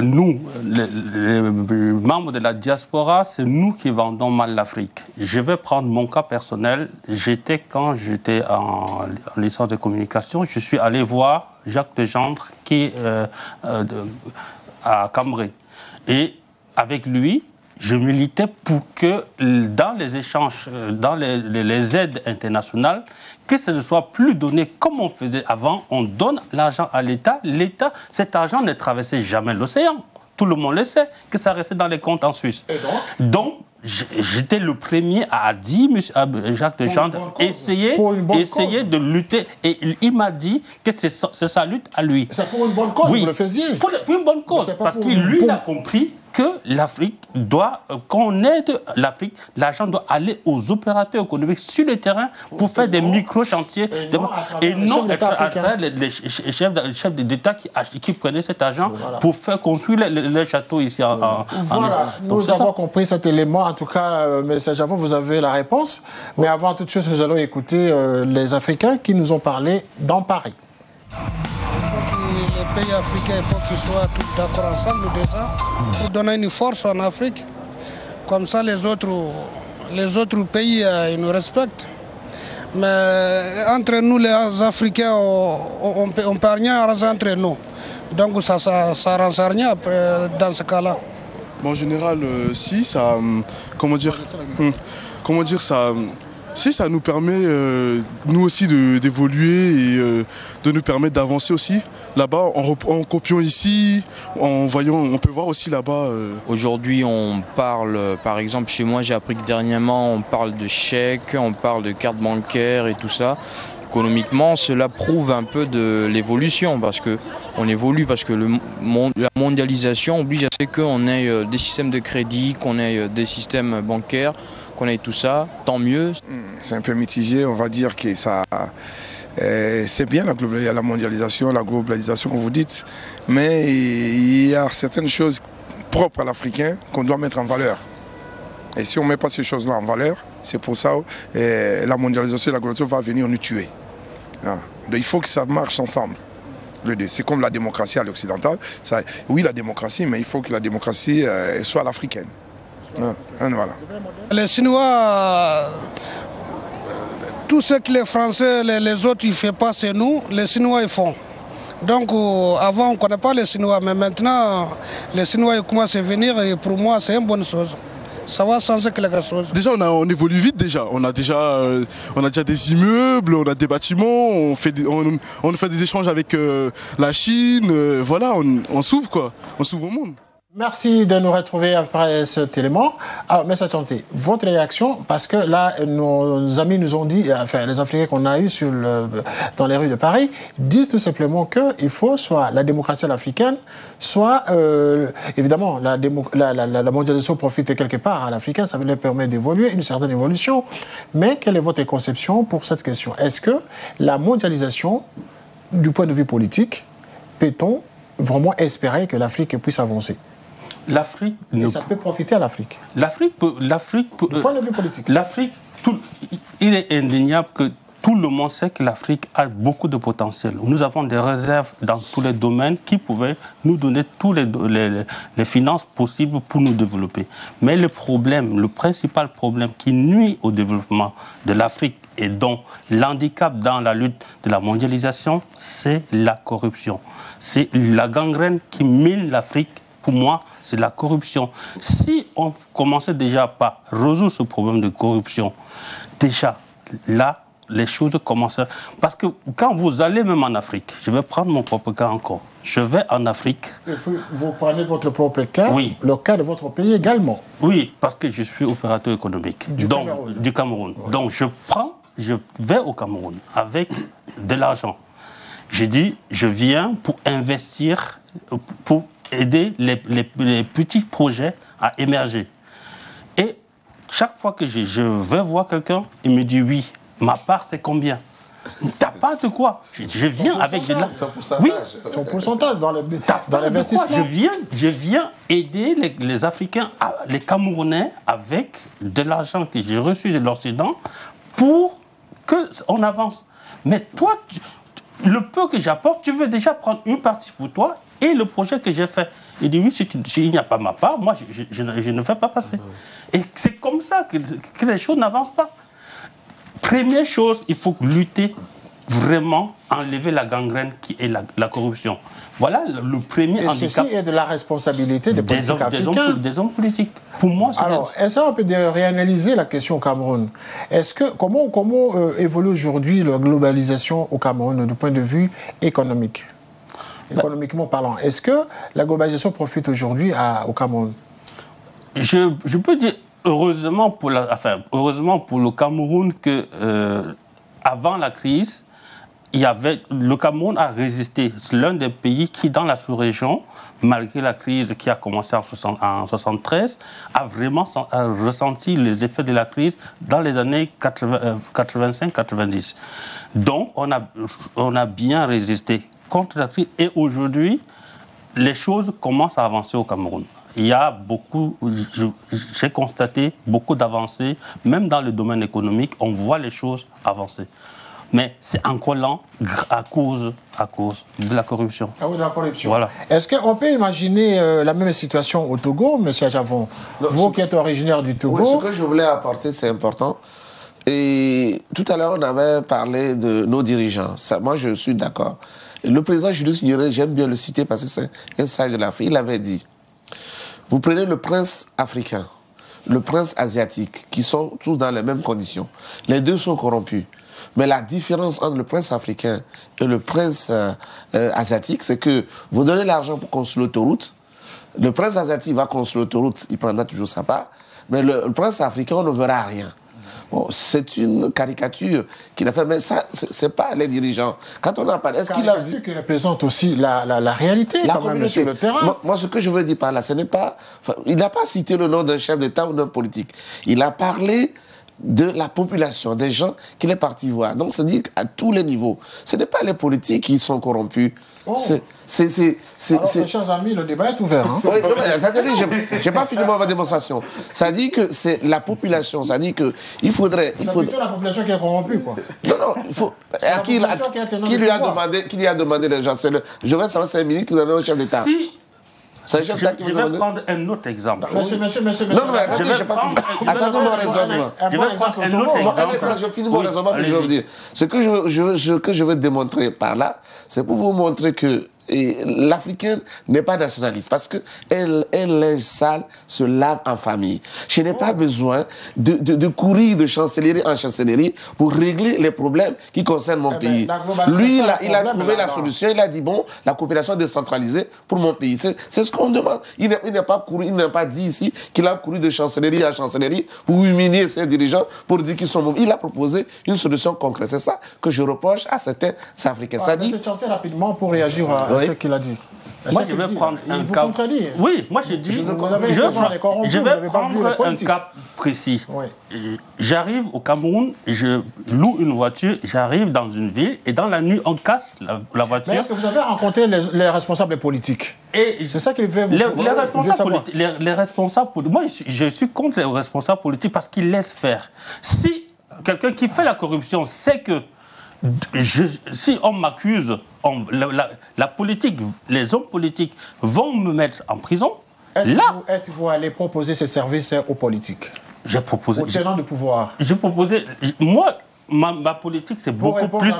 nous, les membres de la diaspora, c'est nous qui vendons mal l'Afrique. Je vais prendre mon cas personnel. Quand j'étais en licence de communication, je suis allé voir Jacques Legendre qui est à Cambrai. Et avec lui, je militais pour que dans les échanges, dans les aides internationales, que ce ne soit plus donné comme on faisait avant. On donne l'argent à l'État. L'État, cet argent ne traversait jamais l'océan. Tout le monde le sait, que ça restait dans les comptes en Suisse. Donc j'étais le premier à dire, Jacques Legendre, essayer de lutter. Et il m'a dit que c'est sa lutte à lui. C'est pour une bonne cause, vous le faisiez. Pour une bonne cause, parce qu'il lui a compris que l'Afrique doit, qu'on aide l'Afrique, l'argent doit aller aux opérateurs économiques sur le terrain pour faire des micro-chantiers. Et non à travers les chefs d'État qui prenaient cet argent pour faire construire les châteaux ici en Voilà, nous avons compris cet élément. En tout cas, M. Javon, vous avez la réponse. Mais avant toute chose, nous allons écouter les Africains qui nous ont parlé dans Paris. Les pays africains, il faut qu'ils soient tous d'accord ensemble déjà pour donner une force en Afrique. Comme ça, les autres pays, ils nous respectent. Mais entre nous, les Africains, on ne peut rien arranger entre nous. Donc ça n'arrange rien après, dans ce cas-là. Bon, en général, si, ça... comment dire ça... Si, ça nous permet, nous aussi, d'évoluer et de nous permettre d'avancer aussi. Là-bas, en copiant ici, en voyant, on peut voir aussi là-bas. Aujourd'hui, on parle, par exemple, chez moi, j'ai appris que dernièrement, on parle de chèques, on parle de cartes bancaires et tout ça. Économiquement, cela prouve un peu de l'évolution parce qu'on évolue, parce que la mondialisation oblige à ce qu'on ait des systèmes de crédit, qu'on ait des systèmes bancaires, qu'on ait tout ça, tant mieux. C'est un peu mitigé, on va dire que ça... c'est bien la mondialisation, la globalisation, comme vous dites, mais il y a certaines choses propres à l'Africain qu'on doit mettre en valeur. Et si on ne met pas ces choses-là en valeur, c'est pour ça que la mondialisation et la globalisation vont venir nous tuer. Donc, il faut que ça marche ensemble. C'est comme la démocratie à l'occidental. Oui, la démocratie, mais il faut que la démocratie soit l'africaine. Voilà. Les Chinois, tout ce que les Français, les autres, ils ne font pas, c'est nous. Les Chinois, ils font. Donc, avant, on ne connaît pas les Chinois, mais maintenant, les Chinois, ils commencent à venir et pour moi, c'est une bonne chose. Ça va changer quelque chose. Déjà, on évolue vite déjà. On a déjà des immeubles, on a des bâtiments, on fait des échanges avec la Chine. Voilà, on s'ouvre quoi. On s'ouvre au monde. Merci de nous retrouver après cet élément. Alors, M. Chanté, votre réaction, parce que là, nos amis nous ont dit, enfin, les Africains qu'on a eus dans les rues de Paris, disent tout simplement qu'il faut soit la démocratie africaine, soit, évidemment, la mondialisation profite quelque part à l'Africain, ça leur permet d'évoluer, une certaine évolution. Mais quelle est votre conception pour cette question? Est-ce que la mondialisation, du point de vue politique, peut-on vraiment espérer que l'Afrique puisse avancer? L'Afrique... ça peut profiter à l'Afrique. L'Afrique peut... Du point de vue politique. L'Afrique, il est indéniable que tout le monde sait que l'Afrique a beaucoup de potentiel. Nous avons des réserves dans tous les domaines qui pouvaient nous donner tous les finances possibles pour nous développer. Mais le principal problème qui nuit au développement de l'Afrique et dont l'handicap dans la lutte de la mondialisation, c'est la corruption. C'est la gangrène qui mine l'Afrique. Pour moi, c'est la corruption. Si on commençait déjà par résoudre ce problème de corruption, déjà, là, les choses commencent à... Parce que quand vous allez même en Afrique, je vais prendre mon propre cas encore, je vais en Afrique... Vous prenez votre propre cas, oui. Le cas de votre pays également. Oui, parce que je suis opérateur économique du Cameroun. Donc je vais au Cameroun avec de l'argent. J'ai dit, je viens pour investir, pour aider les petits projets à émerger. Et chaque fois que je vais voir quelqu'un, il me dit oui, ma part c'est combien? Ta part de quoi? Je viens avec de l'argent. Oui, son pourcentage dans l'investissement. Je viens aider les Africains, les Camerounais avec de l'argent que j'ai reçu de l'Occident pour qu'on avance. Mais toi, le peu que j'apporte, tu veux déjà prendre une partie pour toi. Et le projet que j'ai fait, il dit oui, s'il n'y a pas ma part, moi je ne fais pas passer. Et c'est comme ça que les choses n'avancent pas. Première chose, il faut lutter vraiment, enlever la gangrène qui est la corruption. Voilà le premier handicap. Ceci est de la responsabilité des politiques africains. Des hommes politiques. Pour moi, c'est... Alors, est-ce qu'on peut réanalyser la question au Cameroun? Comment évolue aujourd'hui la globalisation au Cameroun du point de vue économique? Économiquement parlant, est-ce que la globalisation profite aujourd'hui au Cameroun? Je peux dire heureusement pour le Cameroun que avant la crise, le Cameroun a résisté. C'est l'un des pays qui, dans la sous-région, malgré la crise qui a commencé en 1973, a vraiment ressenti les effets de la crise dans les années 85-90. Donc, on a bien résisté contre la crise. Et aujourd'hui, les choses commencent à avancer au Cameroun. Il y a beaucoup, j'ai constaté beaucoup d'avancées, même dans le domaine économique, on voit les choses avancer. Mais c'est encore lent à cause de la corruption. Ah oui, de la corruption. Voilà. Est-ce qu'on peut imaginer la même situation au Togo, M. Ajavon? Vous qui êtes originaire du Togo. Oui, ce que je voulais apporter, c'est important. Et tout à l'heure, on avait parlé de nos dirigeants. Ça, moi, je suis d'accord. Le président Julius Nyerere, j'aime bien le citer parce que c'est un sage de l'Afrique, il avait dit, vous prenez le prince africain, le prince asiatique, qui sont tous dans les mêmes conditions. Les deux sont corrompus. Mais la différence entre le prince africain et le prince asiatique, c'est que vous donnez l'argent pour construire l'autoroute. Le prince asiatique va construire l'autoroute, il prendra toujours sa part. Mais le prince africain, on ne verra rien. Bon, c'est une caricature qu'il a fait, mais ça, c'est pas les dirigeants. Quand on en parle, est-ce qu'il a vu... qui représente aussi la réalité, la quand même, sur le terrain. Moi, ce que je veux dire par là, ce n'est pas... Enfin, il n'a pas cité le nom d'un chef d'État ou d'un politique. Il a parlé de la population, des gens qu'il est parti voir. Donc, c'est-à-dire à tous les niveaux. Ce n'est pas les politiques qui sont corrompus. Oh. Alors, mes chers amis, le débat est ouvert. Hein? Oui, attendez, je n'ai pas fini ma démonstration. Ça dit que c'est la population. Ça dit qu'il faudrait... C'est plutôt la population qui est corrompue, quoi. Non, il faut... Qui lui a demandé les gens? Je veux savoir, c'est un ministre qui vous a donné au chef d'État. Si... Je vais prendre un autre exemple. Monsieur. Non, mais attendez mon raisonnement. Je vais prendre un autre exemple. Je finis mon raisonnement, puis je vais vous dire. Ce que je veux démontrer par là, c'est pour vous montrer que l'Africain n'est pas nationaliste parce que un linge sale se lave en famille. Je n'ai pas besoin de courir de chancellerie en chancellerie pour régler les problèmes qui concernent mon pays. Lui, il a trouvé la solution. Il a dit, bon, la coopération décentralisée pour mon pays. C'est ce qu'on demande. Il n'a pas couru, il n'a pas dit ici qu'il a couru de chancellerie en chancellerie pour humilier ses dirigeants, pour dire qu'ils sont mauvais. Il a proposé une solution concrète. C'est ça que je reproche à certains Africains. Ça dit... Chanter rapidement pour réagir à ce qu'il a dit. Moi, je vais prendre un cas. Oui, moi, je dis. Je vais prendre un cas précis. Oui. J'arrive au Cameroun, je loue une voiture, j'arrive dans une ville et dans la nuit, on casse la voiture. Mais est-ce que vous avez rencontré les responsables politiques? C'est ça qu'il veut vous les responsables politiques. Moi, je suis contre les responsables politiques parce qu'ils laissent faire. Si quelqu'un qui fait la corruption sait que si on m'accuse, la politique, les hommes politiques vont me mettre en prison. Êtes-vous allé proposer ces services aux politiques? J'ai proposé. Au tenant de pouvoir. J'ai proposé. Moi, ma politique, c'est beaucoup plus.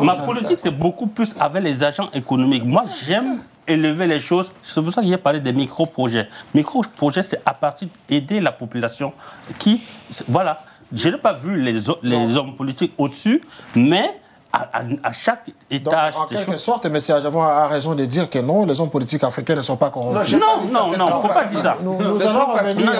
Ma politique, c'est beaucoup plus avec les agents économiques. Moi, j'aime élever les choses. C'est pour ça que j'ai parlé des micro-projets. Micro-projets, c'est à partir d'aider la population qui. Voilà. Je n'ai pas vu les hommes politiques au-dessus, mais à chaque étage... Donc, en quelque sorte, M. Ajavon a raison de dire que non, les hommes politiques africains ne sont pas corrompus. Non, il ne faut pas dire ça. Nous allons revenir...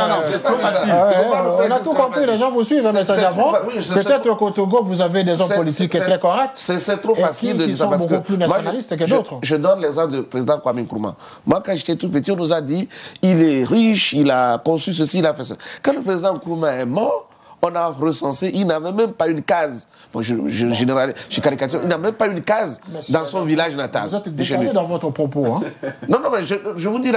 On a tout compris, les gens vous suivent, M. Ajavon. Peut-être qu'au Togo, vous avez des hommes politiques très corrects. C'est trop facile de dire ça parce que... beaucoup plus nationalistes que d'autres. Je donne l'exemple du président Kwame Nkrumah. Moi, quand j'étais tout petit, on nous a dit il est riche, il a conçu ceci, il a fait ça. Quand le président Nkrumah est mort, on a recensé, il n'avait même pas une case. Bon, je caricature, il n'a même pas une case dans son village natal. Vous êtes décalé dans votre propos. Hein? Non, mais je vous dis,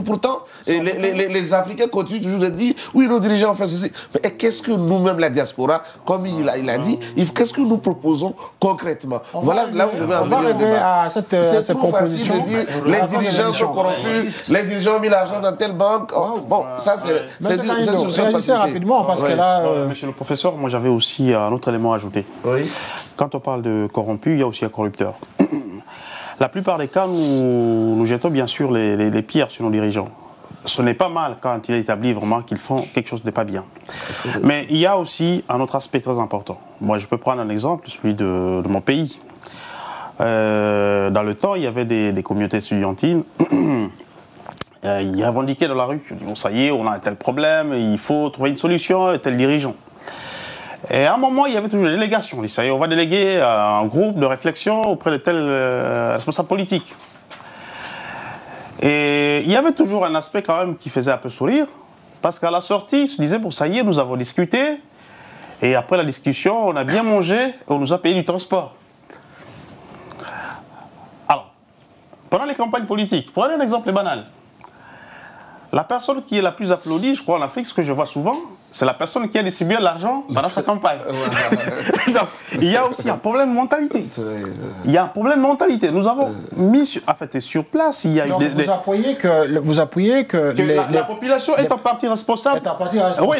pourtant, les Africains continuent toujours de dire, oui, nos dirigeants ont fait ceci. Mais qu'est-ce que nous-mêmes, la diaspora, comme il a dit, qu'est-ce que nous proposons concrètement? Voilà là où je vais en venir au débat. C'est trop facile de dire, les dirigeants sont corrompus, les dirigeants ont mis l'argent dans telle banque. Bon, ça, c'est une solution facile. Rapidement, parce que là... Monsieur le professeur, moi j'avais aussi un autre élément à ajouter. Oui. Quand on parle de corrompu, il y a aussi un corrupteur. La plupart des cas, nous jetons bien sûr les pierres sur nos dirigeants. Ce n'est pas mal quand il est établi vraiment qu'ils font quelque chose de pas bien. Mais il y a aussi un autre aspect très important. Moi je peux prendre un exemple, celui de mon pays. Dans le temps, il y avait des communautés estudiantines. Ils revendiquaient dans la rue, bon, ça y est, on a un tel problème, il faut trouver une solution, tel dirigeant. Et à un moment, il y avait toujours des délégations. Ça y est, on va déléguer un groupe de réflexion auprès de tel responsable politique. Et il y avait toujours un aspect quand même qui faisait un peu sourire, parce qu'à la sortie, il se disait, bon, ça y est, nous avons discuté, et après la discussion, on a bien mangé, et on nous a payé du transport. Alors, pendant les campagnes politiques, prenez un exemple banal. La personne qui est la plus applaudie, je crois, en Afrique, ce que je vois souvent, c'est la personne qui a distribué l'argent pendant sa campagne. Donc, il y a aussi un problème de mentalité. Il y a un problème de mentalité. Nous avons mis sur place, il y a donc, eu vous appuyez que la population est en partie responsable. Oui,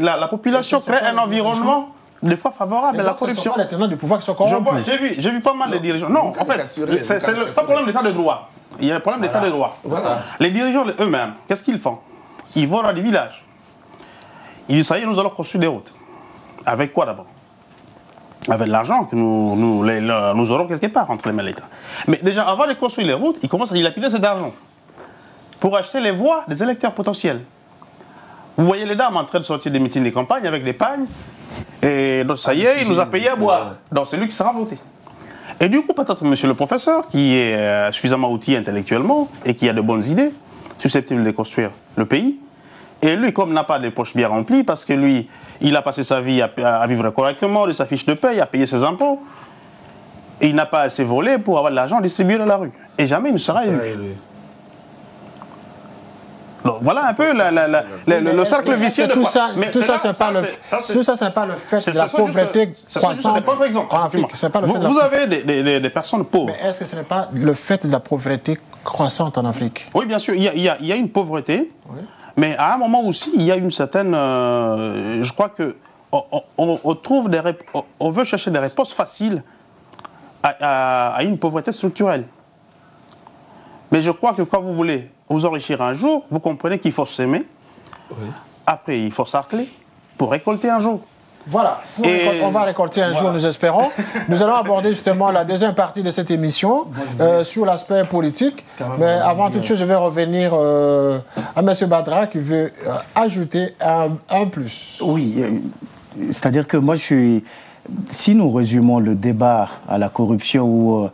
la population crée un environnement des fois favorable à la corruption. Ce sont pas les tenants du pouvoir qui sont corrompus. J'ai vu pas mal de dirigeants. Non, en fait, c'est le problème d'état de droit. Il y a un problème d'état de droit. Voilà. Les dirigeants eux-mêmes, qu'est-ce qu'ils font? Ils vont dans des villages. Ils disent, ça y est, nous allons construire des routes. Avec quoi d'abord? Avec l'argent que nous aurons quelque part entre les mains de l'État. Mais déjà, avant de construire les routes, ils commencent à dilapider cet argent pour acheter les voix des électeurs potentiels. Vous voyez les dames en train de sortir des meetings de campagne avec des pagnes. Et donc, ça y est, il nous a payé à boire. Donc, c'est lui qui sera voté. Et du coup, peut-être monsieur le professeur, qui est suffisamment outillé intellectuellement et qui a de bonnes idées, susceptible de construire le pays, et lui, comme n'a pas les poches bien remplies, parce que lui, il a passé sa vie à vivre correctement de sa fiche de paye, à payer ses impôts, et il n'a pas assez volé pour avoir de l'argent distribué dans la rue. Et jamais il ne sera élu. Donc, voilà un peu le cercle vicieux de tout ça. Tout ça, ce n'est pas le fait de la pauvreté croissante en Afrique. Vous avez des personnes pauvres. Mais est-ce que ce n'est pas le fait de la pauvreté croissante en Afrique? Oui, bien sûr, il y a une pauvreté, oui. Mais à un moment aussi, il y a une certaine... je crois que on veut chercher des réponses faciles à une pauvreté structurelle. Mais je crois que quand vous voulez vous enrichir un jour, vous comprenez qu'il faut s'aimer. Oui. Après, il faut s'atteler pour récolter un jour. Voilà, on va récolter un jour, nous espérons. Nous allons aborder justement la deuxième partie de cette émission sur l'aspect politique. Mais avant toute chose, je vais revenir à M. Badra qui veut ajouter un plus. Oui, c'est-à-dire que moi, si nous résumons le débat à la corruption ou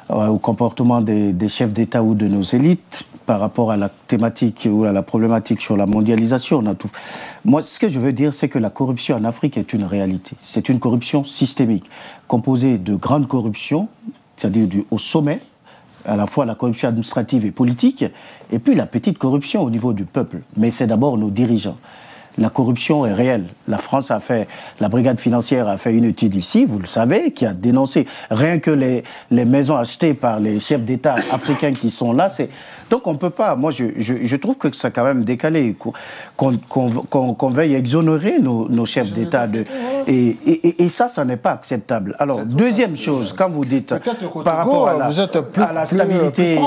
au comportement des chefs d'État ou de nos élites, par rapport à la thématique ou à la problématique sur la mondialisation. Moi, ce que je veux dire, c'est que la corruption en Afrique est une réalité. C'est une corruption systémique, composée de grandes corruptions, c'est-à-dire au sommet, à la fois la corruption administrative et politique, et puis la petite corruption au niveau du peuple. Mais c'est d'abord nos dirigeants. La corruption est réelle. La France la brigade financière a fait une étude ici, vous le savez, qui a dénoncé rien que les maisons achetées par les chefs d'État africains qui sont là. Donc on ne peut pas, moi je trouve que c'est quand même décalé, qu'on veuille exonérer nos chefs d'État. Et ça n'est pas acceptable. Alors, deuxième chose, quand vous dites par rapport à la stabilité,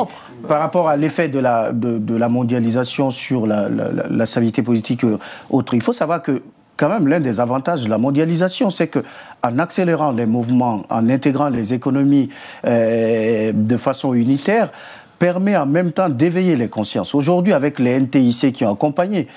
par rapport à l'effet de la mondialisation sur la stabilité politique autre, il faut savoir que quand même l'un des avantages de la mondialisation, c'est qu'en accélérant les mouvements, en intégrant les économies de façon unitaire, permet en même temps d'éveiller les consciences. Aujourd'hui, avec les NTIC qui ont accompagné,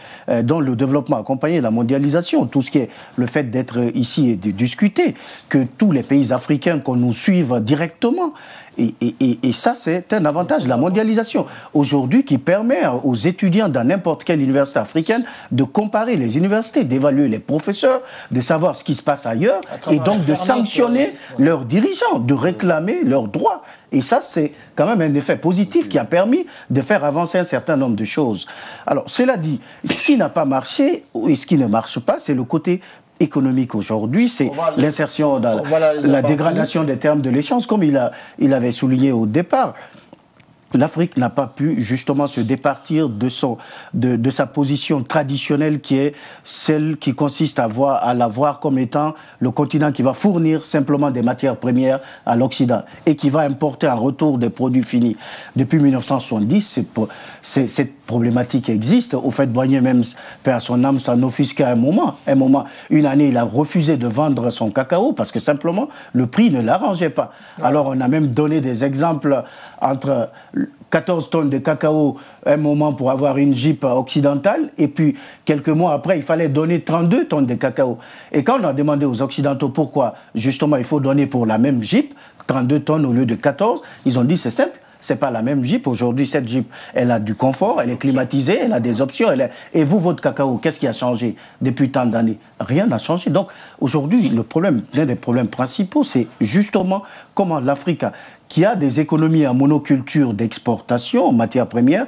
dont le développement a accompagné la mondialisation, tout ce qui est le fait d'être ici et de discuter, que tous les pays africains qu'on nous suive directement. Et ça, c'est un avantage de la mondialisation. Aujourd'hui, qui permet aux étudiants dans n'importe quelle université africaine de comparer les universités, d'évaluer les professeurs, de savoir ce qui se passe ailleurs, et donc de sanctionner leurs dirigeants, de réclamer leurs droits. Et ça, c'est quand même un effet positif qui a permis de faire avancer un certain nombre de choses. Alors, cela dit, ce qui n'a pas marché, et ce qui ne marche pas, c'est le côté économique aujourd'hui, c'est l'insertion dans la dégradation des termes de l'échange, comme il avait souligné au départ. L'Afrique n'a pas pu justement se départir de sa position traditionnelle qui est celle qui consiste à la voir comme étant le continent qui va fournir simplement des matières premières à l'Occident et qui va importer en retour des produits finis. Depuis 1970, cette problématique existe. Au fait, Boigné même, paix à son âme, s'en offusquait à un moment. Une année, il a refusé de vendre son cacao parce que simplement le prix ne l'arrangeait pas. Alors on a même donné des exemples entre 14 tonnes de cacao un moment pour avoir une Jeep occidentale, et puis quelques mois après, il fallait donner 32 tonnes de cacao. Et quand on a demandé aux Occidentaux pourquoi, justement, il faut donner pour la même Jeep 32 tonnes au lieu de 14, ils ont dit c'est simple. C'est pas la même Jeep. Aujourd'hui, cette Jeep, elle a du confort, elle est climatisée, elle a des options. Et vous, votre cacao, qu'est-ce qui a changé depuis tant d'années? Rien n'a changé. Donc, aujourd'hui, le problème, l'un des problèmes principaux, c'est justement comment l'Afrique, qui a des économies en monoculture d'exportation en matières premières,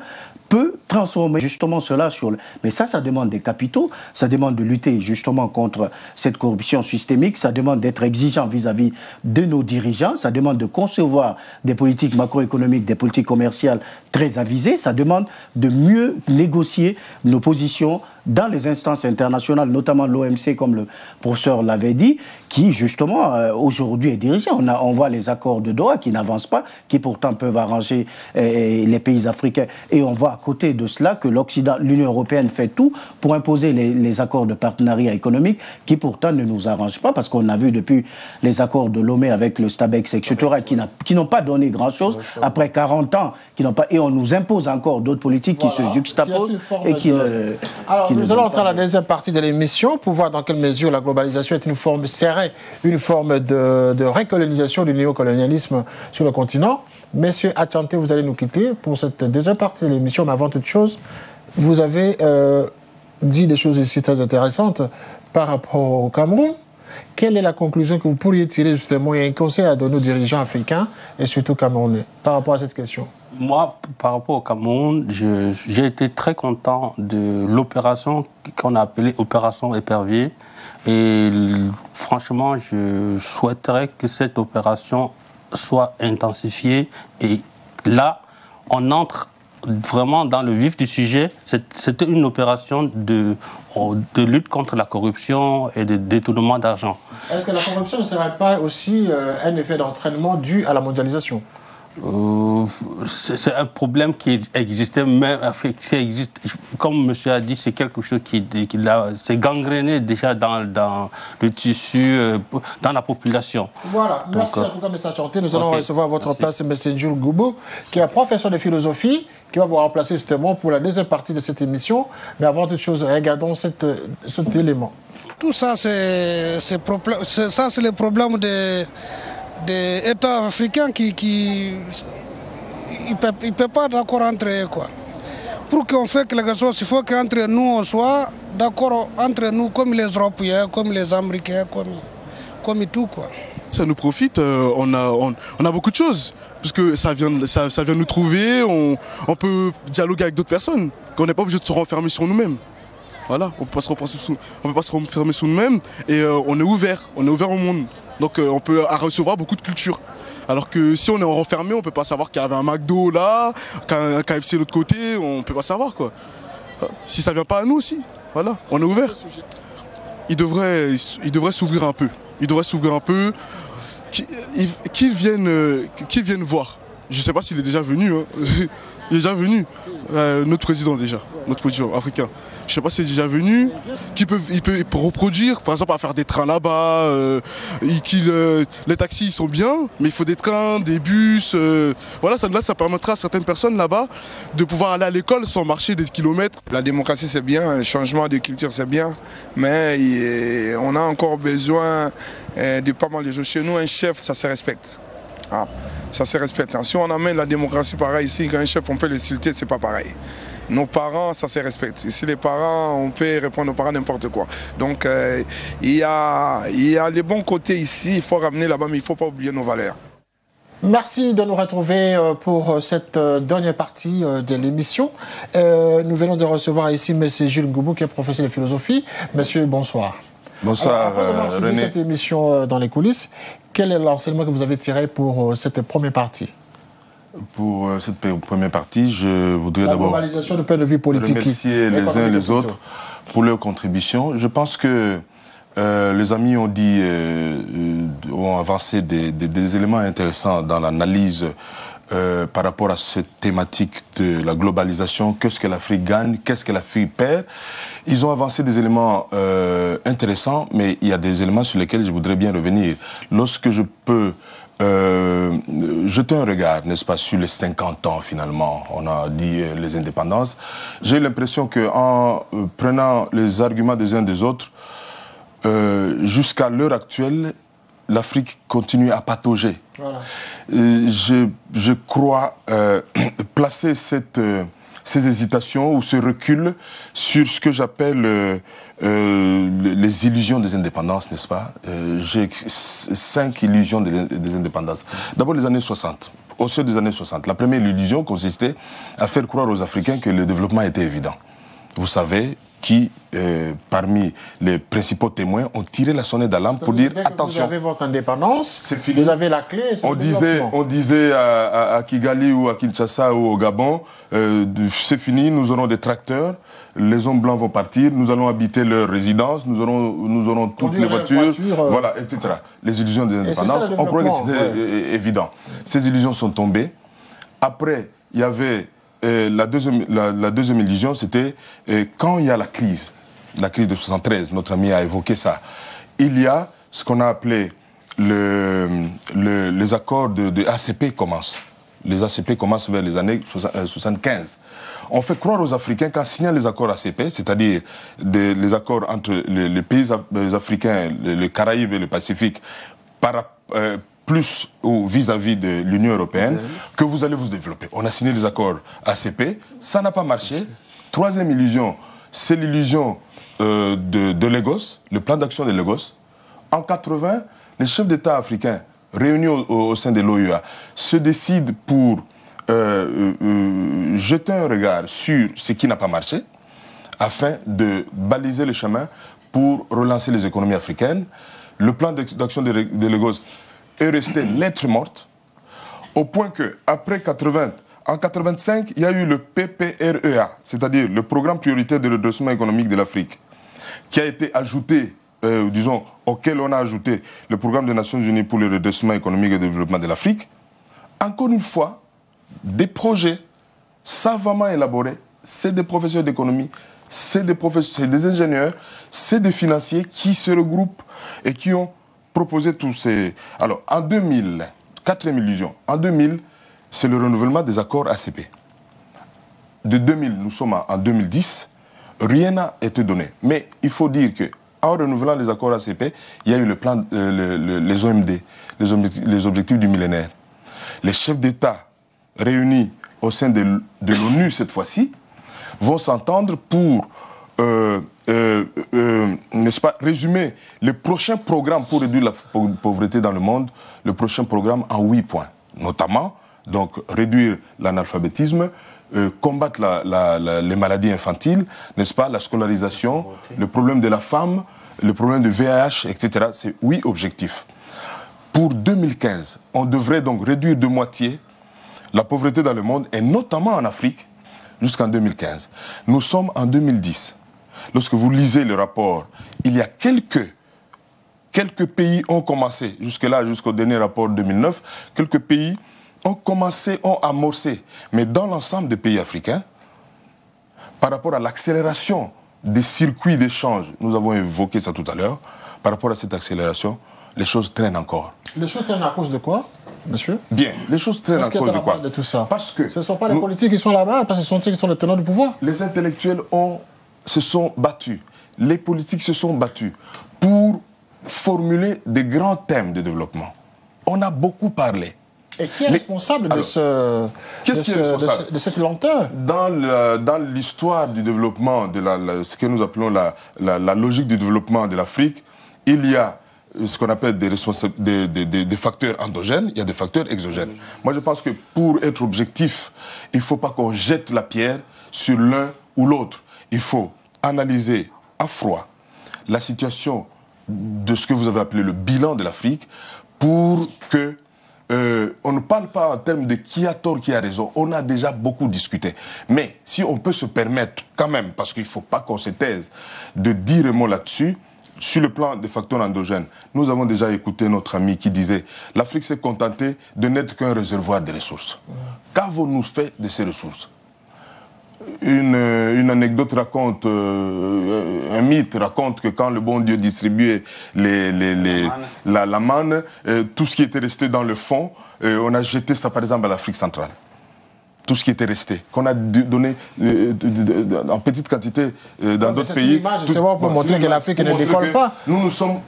peut transformer justement cela sur le... Mais ça demande des capitaux, ça demande de lutter justement contre cette corruption systémique, ça demande d'être exigeant vis-à-vis de nos dirigeants, ça demande de concevoir des politiques macroéconomiques, des politiques commerciales très avisées, ça demande de mieux négocier nos positions dans les instances internationales, notamment l'OMC, comme le professeur l'avait dit, qui justement aujourd'hui est dirigé. On voit les accords de Doha qui n'avancent pas, qui pourtant peuvent arranger les pays africains. Et on voit à côté de cela que l'Union européenne fait tout pour imposer les accords de partenariat économique qui pourtant ne nous arrangent pas, parce qu'on a vu depuis les accords de Lomé avec le Stabex, etc., qui n'ont pas donné grand-chose après 40 ans, et on nous impose encore d'autres politiques qui se juxtaposent et qui nous allons entrer à la deuxième partie de l'émission pour voir dans quelle mesure la globalisation serait une forme de récolonisation du néocolonialisme sur le continent. Messieurs Achanté, vous allez nous quitter pour cette deuxième partie de l'émission, mais avant toute chose, vous avez dit des choses ici très intéressantes par rapport au Cameroun. Quelle est la conclusion que vous pourriez tirer justement et un conseil à donner aux dirigeants africains et surtout camerounais par rapport à cette question? Moi, par rapport au Cameroun, j'ai été très content de l'opération qu'on a appelée Opération Épervier. Et franchement, je souhaiterais que cette opération soit intensifiée. Et là, on entre vraiment dans le vif du sujet. C'était une opération de lutte contre la corruption et de détournement d'argent. Est-ce que la corruption ne serait pas aussi un effet d'entraînement dû à la mondialisation? C'est un problème qui existait, même qui existe. Comme monsieur a dit, c'est quelque chose qui s'est gangréné déjà dans le tissu, dans la population. Voilà, merci en tout cas, M. Achanté. Nous allons recevoir à votre place M. Jules Goubou, qui est professeur de philosophie, qui va vous remplacer justement pour la deuxième partie de cette émission. Mais avant toute chose, regardons cet élément. Tout ça, c'est le problème des États africains qui ne peuvent pas d'accord entre eux, quoi. Pour qu'on fasse quelque chose, il faut qu'entre nous, on soit d'accord entre nous, comme les Européens, comme les Américains, comme tout, quoi. Ça nous profite, on a beaucoup de choses, parce que ça vient nous trouver, on peut dialoguer avec d'autres personnes, qu'on n'est pas obligé de se renfermer sur nous-mêmes. Voilà, on ne peut pas se renfermer sur nous-mêmes, et on est ouvert au monde. Donc on peut recevoir beaucoup de culture. Alors que si on est renfermé, on ne peut pas savoir qu'il y avait un McDo là, qu'un KFC de l'autre côté, on ne peut pas savoir, quoi. Si ça ne vient pas à nous aussi, voilà, on est ouvert. Il devrait s'ouvrir un peu. Il devrait s'ouvrir un peu. Qu'ils viennent voir. Je ne sais pas s'il est déjà venu. Hein. Il est déjà venu. Notre président déjà, notre président africain. Je ne sais pas s'il est déjà venu. Il peut reproduire, par exemple, à faire des trains là-bas. Les taxis ils sont bien, mais il faut des trains, des bus. Voilà, ça permettra à certaines personnes là-bas de pouvoir aller à l'école sans marcher des kilomètres. La démocratie c'est bien, le changement de culture c'est bien, mais on a encore besoin de pas mal de choses. Chez nous, un chef, ça se respecte. Ah, ça se respecte. Si on amène la démocratie pareil ici, quand un chef on peut l'insulter, c'est pas pareil. Nos parents, ça se respecte. Ici, les parents, on peut répondre aux parents n'importe quoi. Donc, il y a les bons côtés ici, il faut ramener là-bas, mais il ne faut pas oublier nos valeurs. Merci de nous retrouver pour cette dernière partie de l'émission. Nous venons de recevoir ici M. Jules Goubou, qui est professeur de philosophie. Monsieur, bonsoir. Bonsoir, après avoir suivi cette émission dans les coulisses, quel est l'enseignement que vous avez tiré pour cette première partie? Pour cette première partie, je voudrais d'abord globalisation de point de vue politique, remercier les uns et les autres pour leur contribution. Je pense que les amis ont avancé des éléments intéressants dans l'analyse par rapport à cette thématique de la globalisation. Qu'est-ce que l'Afrique gagne? Qu'est-ce que l'Afrique perd? Ils ont avancé des éléments intéressants, mais il y a des éléments sur lesquels je voudrais bien revenir. Lorsque je peux jeter un regard, n'est-ce pas, sur les 50 ans finalement, on a dit les indépendances, j'ai eu l'impression qu'en prenant les arguments des uns des autres, jusqu'à l'heure actuelle, l'Afrique continue à patauger. Voilà. Je crois placer ces hésitations ou ce recul sur ce que j'appelle les illusions des indépendances, n'est-ce pas? J'ai 5 illusions des indépendances. D'abord les années 60. Au seuil des années 60, la première illusion consistait à faire croire aux Africains que le développement était évident. Vous savez qui, parmi les principaux témoins, ont tiré la sonnette d'alarme pour dire attention. Vous avez votre indépendance, c'est fini. Vous avez la clé. On disait à Kigali ou à Kinshasa ou au Gabon, c'est fini, nous aurons des tracteurs, les hommes blancs vont partir, nous allons habiter leur résidence, nous aurons toutes les voitures, voilà, etc. Les illusions des indépendances, on croyait que c'était évident. Ces illusions sont tombées. Après, il y avait la deuxième illusion, c'était quand il y a la crise de 73, notre ami a évoqué ça, il y a ce qu'on a appelé les accords de ACP commencent. Les ACP commencent vers les années 75. On fait croire aux Africains qu'en signant les accords ACP, c'est-à-dire les accords entre les pays africains, les Caraïbes et le Pacifique, plus ou vis-à-vis de l'Union européenne, que vous allez vous développer. On a signé les accords ACP, ça n'a pas marché. Troisième illusion, c'est l'illusion de Lagos, le plan d'action de Lagos. En 80, les chefs d'État africains réunis au sein de l'OUA se décident pour jeter un regard sur ce qui n'a pas marché, afin de baliser le chemin pour relancer les économies africaines. Le plan d'action de Lagos est resté lettre morte, au point qu'après 80, en 85, il y a eu le PPREA, c'est-à-dire le programme prioritaire de redressement économique de l'Afrique, qui a été ajouté, disons, auquel on a ajouté le programme des Nations Unies pour le redressement économique et le développement de l'Afrique. Encore une fois, des projets savamment élaborés, c'est des professeurs d'économie, c'est des ingénieurs, c'est des financiers qui se regroupent et qui ont proposé tous ces... Alors, en 2000, quatrième illusion, en 2000, c'est le renouvellement des accords ACP. De 2000, nous sommes en 2010, rien n'a été donné. Mais il faut dire qu'en renouvelant les accords ACP, il y a eu le plan, les OMD, les objectifs du millénaire. Les chefs d'État réunis au sein de l'ONU cette fois-ci vont s'entendre pour n'est-ce pas, résumer le prochain programme pour réduire la pauvreté dans le monde, le prochain programme en 8 points. Notamment, donc, réduire l'analphabétisme, combattre les maladies infantiles, n'est-ce pas, la scolarisation, le problème de la femme, le problème de VIH, etc. C'est 8 objectifs. Pour 2015, on devrait donc réduire de moitié la pauvreté dans le monde, et notamment en Afrique, jusqu'en 2015. Nous sommes en 2010. Lorsque vous lisez le rapport, il y a quelques pays ont commencé, jusque-là, jusqu'au dernier rapport 2009, quelques pays ont commencé, ont amorcé. Mais dans l'ensemble des pays africains, par rapport à l'accélération des circuits d'échange, nous avons évoqué ça tout à l'heure, par rapport à cette accélération, les choses traînent encore. Les choses traînent à cause de quoi, monsieur? Bien, les choses traînent à cause de quoi? De tout ça. Parce que ce ne sont pas les politiques qui sont là-bas, parce que ce sont eux qui sont les tenants du pouvoir. Les intellectuels se sont battus, les politiques se sont battus pour formuler des grands thèmes de développement. On a beaucoup parlé. Et qui est responsable de cette lenteur? Dans l'histoire du développement, de ce que nous appelons la logique du développement de l'Afrique, il y a ce qu'on appelle des facteurs endogènes, il y a des facteurs exogènes. Moi, je pense que pour être objectif, il ne faut pas qu'on jette la pierre sur l'un ou l'autre. Il faut analyser à froid la situation de ce que vous avez appelé le bilan de l'Afrique pour que on ne parle pas en termes de qui a tort, qui a raison. On a déjà beaucoup discuté. Mais si on peut se permettre quand même, parce qu'il ne faut pas qu'on se taise, de dire un mot là-dessus, sur le plan des facteurs endogènes, nous avons déjà écouté notre ami qui disait « l'Afrique s'est contentée de n'être qu'un réservoir de ressources ». Qu'avons-nous fait de ces ressources? une anecdote raconte, un mythe raconte que quand le bon Dieu distribuait la manne, tout ce qui était resté dans le fond, on a jeté ça par exemple à l'Afrique centrale. Tout ce qui était resté, qu'on a donné en petite quantité dans d'autres pays. Image, justement pour montrer que l'Afrique ne décolle pas. Nous nous sommes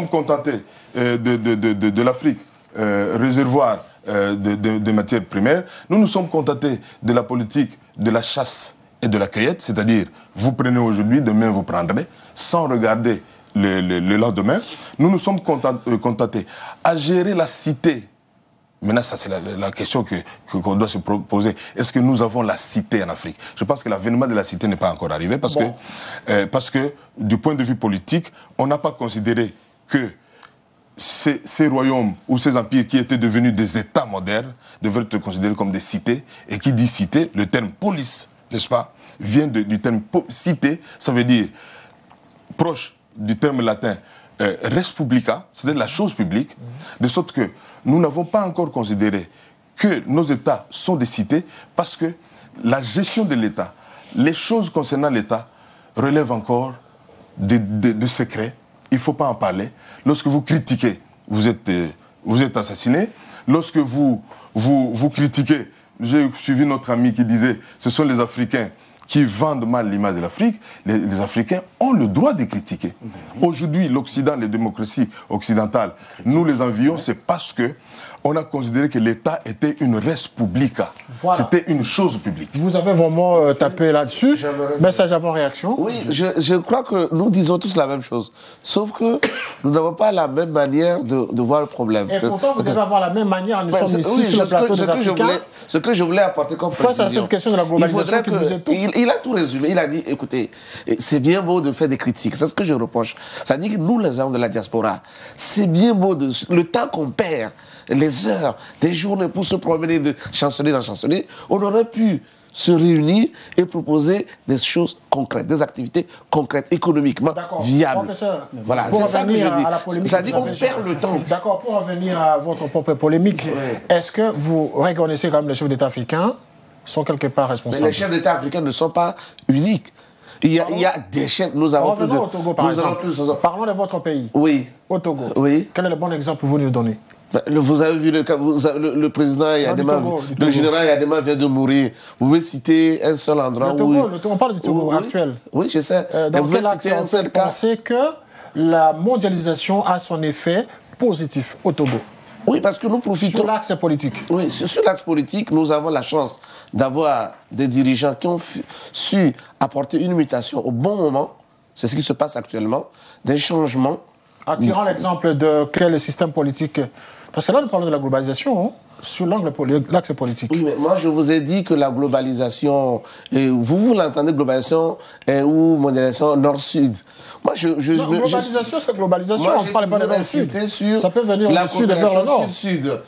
contentés de l'Afrique, réservoir de matières primaires. Nous nous sommes contentés de la politique de la chasse et de la cueillette, c'est-à-dire vous prenez aujourd'hui, demain vous prendrez, sans regarder le lendemain. Nous nous sommes contentés à gérer la cité. Maintenant, ça c'est la question qu'on doit se poser. Est-ce que nous avons la cité en Afrique? Je pense que l'avènement de la cité n'est pas encore arrivé parce que du point de vue politique, on n'a pas considéré que ces royaumes ou ces empires qui étaient devenus des États modernes devraient être considérés comme des cités. Et qui dit cité, le terme police, n'est-ce pas, vient du terme cité, ça veut dire proche du terme latin res publica, c'est-à-dire la chose publique, de sorte que nous n'avons pas encore considéré que nos États sont des cités parce que la gestion de l'État, les choses concernant l'État relèvent encore de secrets. Il ne faut pas en parler. Lorsque vous critiquez, vous êtes assassiné. Lorsque vous critiquez, j'ai suivi notre ami qui disait ce sont les Africains qui vendent mal l'image de l'Afrique. Les Africains ont le droit de critiquer. Aujourd'hui, l'Occident, les démocraties occidentales, nous les envions, c'est parce que on a considéré que l'État était une res publica. Voilà. C'était une chose publique. Vous avez vraiment tapé là-dessus. Message avant réaction. Oui, je crois que nous disons tous la même chose. Sauf que nous n'avons pas la même manière de voir le problème. Et pourtant, vous devez avoir la même manière. Nous sommes ici sur le plateau des Africains. Ce que je voulais apporter comme précision. Face à cette question de la globalisation qui vous étouffe. Il a tout résumé. Il a dit, écoutez, c'est bien beau de faire des critiques. C'est ce que je reproche. Ça dit que nous, les gens de la diaspora, c'est bien beau le temps qu'on perd, les heures, des journées pour se promener de chansonnier en chansonnier, on aurait pu se réunir et proposer des choses concrètes, des activités concrètes, économiquement viables. Professeur, voilà, c'est ça que je dis. Ça dit qu'on perd le temps. D'accord, pour revenir à votre propre polémique, est-ce que vous reconnaissez quand même les chefs d'État africains sont quelque part responsables? Mais les chefs d'État africains ne sont pas uniques. Il y a des chefs, nous avons plus de... au Togo, par exemple. Parlons de votre pays. Oui. Au Togo. Oui. Quel est le bon exemple que vous nous donnez? Vous avez vu le président Yadema, le général Yadema vient de mourir. Vous pouvez citer un seul endroit où... on parle du Togo actuel. Oui, je sais. Dans quel axe on peut penser que la mondialisation a son effet positif au Togo? Oui, parce que nous profitons... Sur l'axe politique. Oui, sur l'axe politique, nous avons la chance d'avoir des dirigeants qui ont su apporter une mutation au bon moment. C'est ce qui se passe actuellement. Des changements. Attirant l'exemple de quel système politique... Parce que là, nous parlons de la globalisation, sur l'axe politique. Oui, mais moi, je vous ai dit que la globalisation... vous l'entendez, globalisation ou mondialisation nord-sud. Moi, globalisation, c'est globalisation. On ne parle pas de nord-sud. Ça peut venir du sud vers le nord. Sud-sud.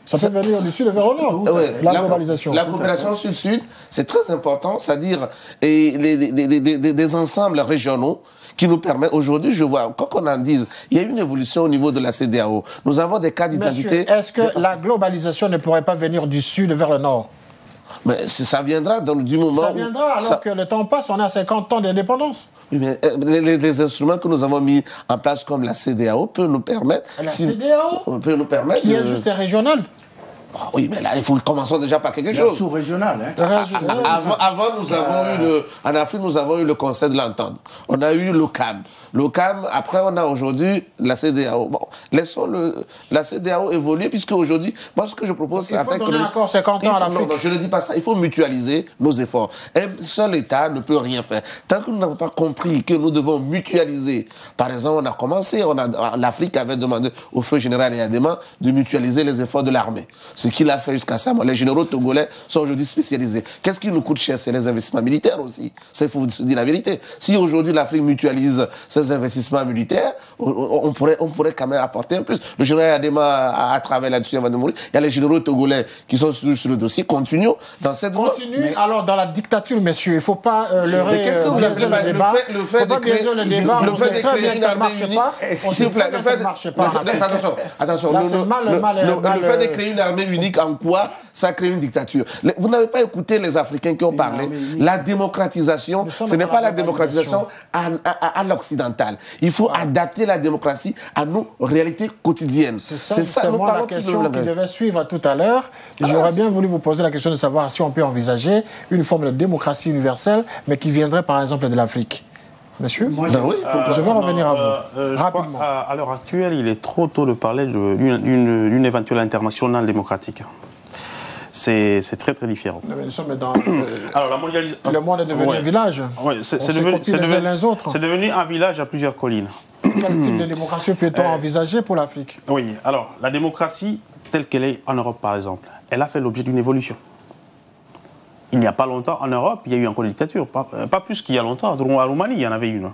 Ça peut venir du sud vers le nord, la globalisation. La coopération sud-sud, c'est très important, c'est-à-dire des ensembles régionaux qui nous permettent, aujourd'hui, je vois, quoi qu'on en dise, il y a une évolution au niveau de la CEDEAO. Nous avons des cas d'identité... Est-ce que la globalisation ne pourrait pas venir du sud vers le nord? Mais ça viendra du moment où... Ça viendra alors que le temps passe, on a 50 ans d'indépendance. Oui, mais les instruments que nous avons mis en place comme la CEDEAO peuvent nous permettre... La CEDEAO peut nous permettre qui est juste régionale. Ah oui, mais là, il faut commencer déjà par quelque chose. Sous-régional, hein. Avant, nous avons eu en Afrique, nous avons eu le Conseil de l'Entente. On a eu l'OCAM. L'OCAM, après, on a aujourd'hui la CEDEAO. Bon, laissons la CEDEAO évoluer, puisque aujourd'hui, moi, ce que je propose, c'est... Il faut donner encore 50 ans à l'Afrique. Non, je ne dis pas ça. Il faut mutualiser nos efforts. Un seul État ne peut rien faire. Tant que nous n'avons pas compris que nous devons mutualiser. Par exemple, on a commencé, l'Afrique avait demandé au feu général Yadema de mutualiser les efforts de l'armée. Ce qu'il a fait jusqu'à ça, les généraux togolais sont aujourd'hui spécialisés. Qu'est-ce qui nous coûte cher? C'est les investissements militaires aussi. Ça, il faut se dire la vérité. Si aujourd'hui l'Afrique mutualise ses investissements militaires, on pourrait quand même apporter un plus. Le général Yadema a travaillé là-dessus avant de mourir. Il y a les généraux togolais qui sont sur le dossier. Continuons dans cette voie. Alors dans la dictature, messieurs. Il ne faut pas leurrer le débat. Le fait de créer une armée unie. S'il vous plaît, attention. Le fait de créer une armée unique, en quoi ça crée une dictature. Vous n'avez pas écouté les Africains qui ont parlé. La démocratisation, ce n'est pas la démocratisation à l'occidental. Il faut adapter la démocratie à nos réalités quotidiennes. C'est ça nous parlons la question qui devait suivre tout à l'heure. J'aurais bien voulu vous poser la question de savoir si on peut envisager une forme de démocratie universelle, mais qui viendrait par exemple de l'Afrique. Monsieur, je vais revenir à vous. Rapidement. À l'heure actuelle, il est trop tôt de parler d'une éventuelle internationale démocratique. C'est très très différent. Nous sommes dans alors, le monde est devenu un village. Oui, c'est devenu un village à plusieurs collines. Quel type de démocratie peut-on envisager pour l'Afrique? Oui, alors la démocratie telle qu'elle est en Europe par exemple, elle a fait l'objet d'une évolution. Il n'y a pas longtemps, en Europe, il y a eu encore une dictature. Pas plus qu'il y a longtemps. En Roumanie, il y en avait une.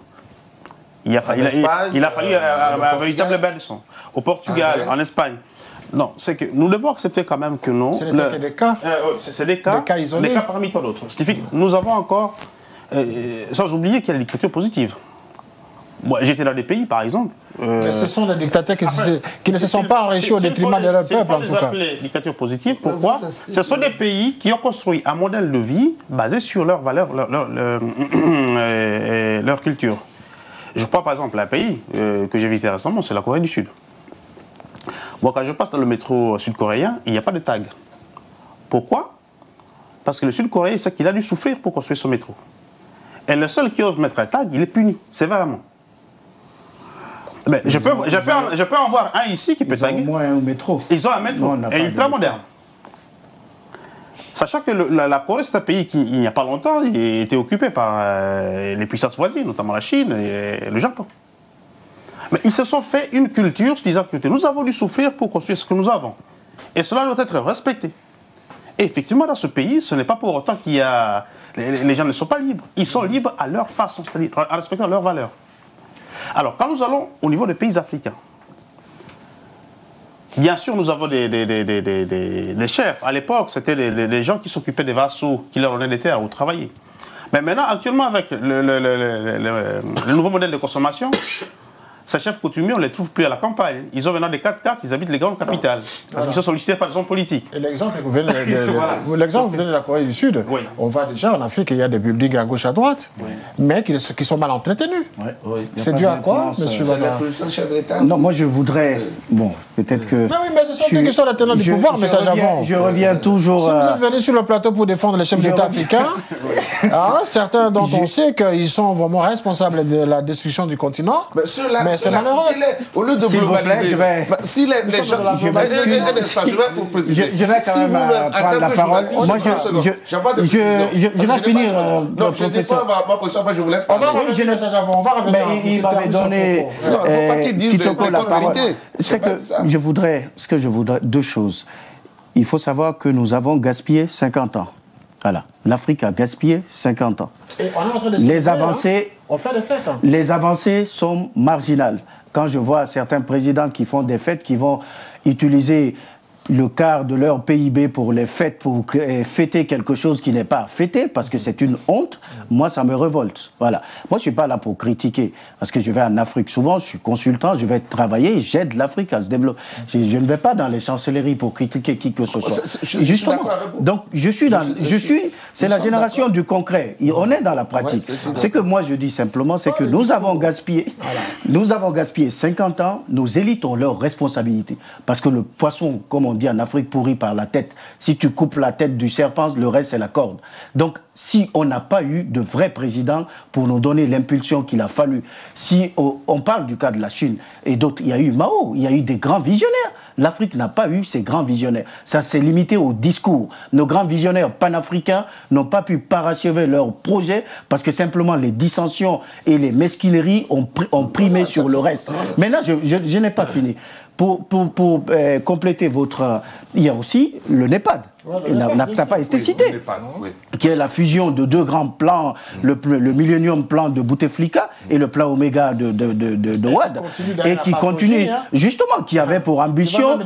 Il a fallu un véritable bain de sang. Au Portugal, en Espagne. Non, c'est que nous devons accepter quand même que non. Ce n'était que des cas. C'est des cas isolés. Des cas parmi tant d'autres. Nous avons encore, sans oublier qu'il y a des dictatures positives. Moi, j'étais dans des pays, par exemple. Mais ce sont des dictateurs qui ne se sont pas enrichis au détriment de leur peuple, en tout cas. Les dictatures positives, pourquoi? Ce sont des pays qui ont construit un modèle de vie basé sur leurs valeurs, leur culture. Je prends par exemple un pays que j'ai visité récemment, c'est la Corée du Sud. Moi, quand je passe dans le métro sud-coréen, il n'y a pas de tag. Pourquoi? Parce que le Sud-Coréen sait qu'il a dû souffrir pour construire son métro. Et le seul qui ose mettre un tag, il est puni, sévèrement. Mais je peux en voir un ici qui peut taguer. Ils ont un métro. Ils ont un métro, et ultra moderne. Sachant que la Corée, c'est un pays qui, il n'y a pas longtemps, était occupé par les puissances voisines, notamment la Chine et le Japon. Mais ils se sont fait une culture, se disant que nous avons dû souffrir pour construire ce que nous avons. Et cela doit être respecté. Et effectivement, dans ce pays, ce n'est pas pour autant qu'il y a... Les gens ne sont pas libres. Ils sont libres à leur façon, c'est-à-dire en respectant leurs valeurs. Alors, quand nous allons au niveau des pays africains, bien sûr, nous avons des chefs. À l'époque, c'était des gens qui s'occupaient des vassaux, qui leur donnaient des terres où travailler. Mais maintenant, actuellement, avec le nouveau modèle de consommation, ces chefs coutumiers, on ne les trouve plus à la campagne. Ils ont maintenant des 4x4, ils habitent les grandes capitales. Parce qu'ils sont sollicités par des hommes politiques. Et l'exemple que vous venez de la Corée du Sud, oui. On voit déjà en Afrique, il y a des buildings à gauche, à droite, oui. Mais qui sont mal entretenus. Oui. Oui. C'est dû à quoi, monsieur Bana? Non, moi je voudrais... Bon, peut-être que... Mais ce sont eux qui sont les tenants du pouvoir, message avant. Je reviens toujours... Si vous êtes venu sur le plateau pour défendre les chefs d'État africains, certains dont on sait qu'ils sont vraiment responsables de la destruction du continent, mais c'est malheureux. Au lieu de globaliser, si les gens... Je vais vous préciser. Je vais quand même prendre la parole. Moi, je vais finir. Non, je ne dis pas ma position, après je vous laisse parler. On va revenir. Mais il m'avait donné la parole. Ce que je voudrais, deux choses. Il faut savoir que nous avons gaspillé 50 ans. Voilà. L'Afrique a gaspillé 50 ans. Et on est en train de on fait des fêtes. Les avancées sont marginales. Quand je vois certains présidents qui font des fêtes, qui vont utiliser le quart de leur PIB pour les fêtes, pour fêter quelque chose qui n'est pas fêté, parce que c'est une honte, moi, ça me révolte. Voilà. Moi, je ne suis pas là pour critiquer, parce que je vais en Afrique souvent, je suis consultant, je vais travailler, j'aide l'Afrique à se développer. Je ne vais pas dans les chancelleries pour critiquer qui que ce soit. Justement. Donc, c'est la génération du concret. On est dans la pratique. Ce que moi, je dis simplement, c'est que nous avons gaspillé 50 ans, nos élites ont leurs responsabilités. Parce que le poisson, comme on dit en Afrique, pourri par la tête. Si tu coupes la tête du serpent, le reste, c'est la corde. Donc, si on n'a pas eu de vrai président pour nous donner l'impulsion qu'il a fallu, si on parle du cas de la Chine et d'autres, il y a eu Mao, il y a eu des grands visionnaires. L'Afrique n'a pas eu ces grands visionnaires. Ça s'est limité au discours. Nos grands visionnaires panafricains n'ont pas pu parachever leurs projets parce que simplement les dissensions et les mesquineries ont primé sur le reste. Maintenant, je n'ai pas fini. Pour compléter votre... Il y a aussi le NEPAD. n'a pas été cité, qui est la fusion de deux grands plans, le Millennium Plan de Bouteflika et le plan Oméga de Ouad, et qui continue, justement, qui avait pour ambition,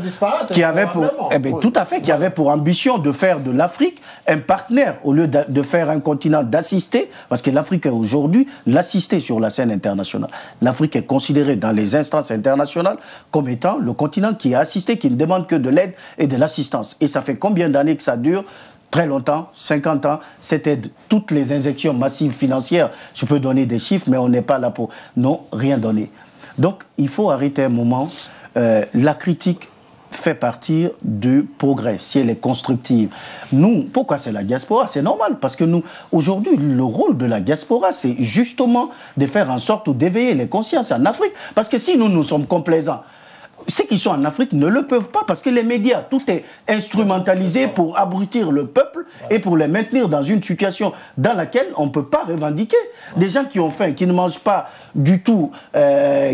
qui avait pour ambition de faire de l'Afrique un partenaire au lieu de faire un continent d'assister, parce que l'Afrique est aujourd'hui l'assister sur la scène internationale. L'Afrique est considérée dans les instances internationales comme étant le continent qui est assisté, qui ne demande que de l'aide et de l'assistance. Et ça fait combien d'années que ça dure? Très longtemps, 50 ans, cette aide, toutes les injections massives financières, je peux donner des chiffres, mais on n'est pas là pour... Non, rien donner. Donc, il faut arrêter un moment. La critique fait partie du progrès, si elle est constructive. Nous, pourquoi c'est la diaspora? C'est normal, parce que nous, aujourd'hui, le rôle de la diaspora, c'est justement de faire en sorte d'éveiller les consciences en Afrique. Parce que si nous sommes complaisants, ceux qui sont en Afrique ne le peuvent pas, parce que les médias, tout est instrumentalisé pour abrutir le peuple et pour les maintenir dans une situation dans laquelle on ne peut pas revendiquer. Des gens qui ont faim, qui ne mangent pas du tout,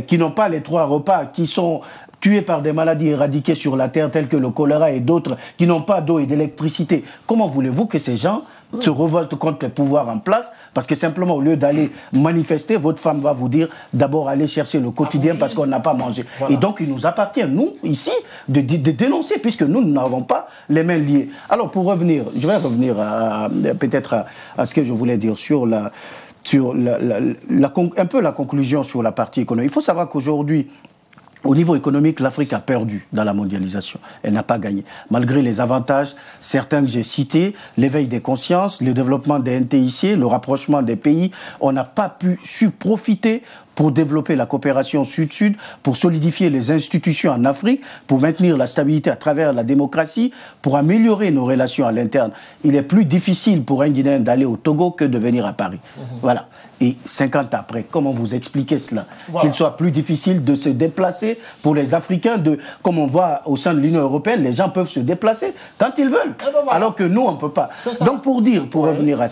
qui n'ont pas les 3 repas, qui sont tués par des maladies éradiquées sur la terre telles que le choléra et d'autres, qui n'ont pas d'eau et d'électricité. Comment voulez-vous que ces gens se révoltent contre les pouvoirs en place? Parce que simplement, au lieu d'aller manifester, votre femme va vous dire d'abord aller chercher le quotidien parce qu'on n'a pas mangé. Voilà. Et donc, il nous appartient, nous, ici, de dénoncer, puisque nous n'avons pas les mains liées. Alors, pour revenir, je vais revenir peut-être à ce que je voulais dire sur un peu la conclusion sur la partie économique. Il faut savoir qu'aujourd'hui, au niveau économique, l'Afrique a perdu dans la mondialisation. Elle n'a pas gagné. Malgré les avantages, certains que j'ai cités, l'éveil des consciences, le développement des NTIC, le rapprochement des pays, on n'a pas su profiter pour développer la coopération sud-sud, pour solidifier les institutions en Afrique, pour maintenir la stabilité à travers la démocratie, pour améliorer nos relations à l'interne. Il est plus difficile pour un Guinéen d'aller au Togo que de venir à Paris. Voilà. Et 50 ans après, comment vous expliquez cela? Qu'il soit plus difficile de se déplacer pour les Africains, comme on voit au sein de l'Union européenne, les gens peuvent se déplacer quand ils veulent, alors que nous, on ne peut pas. Donc pour revenir à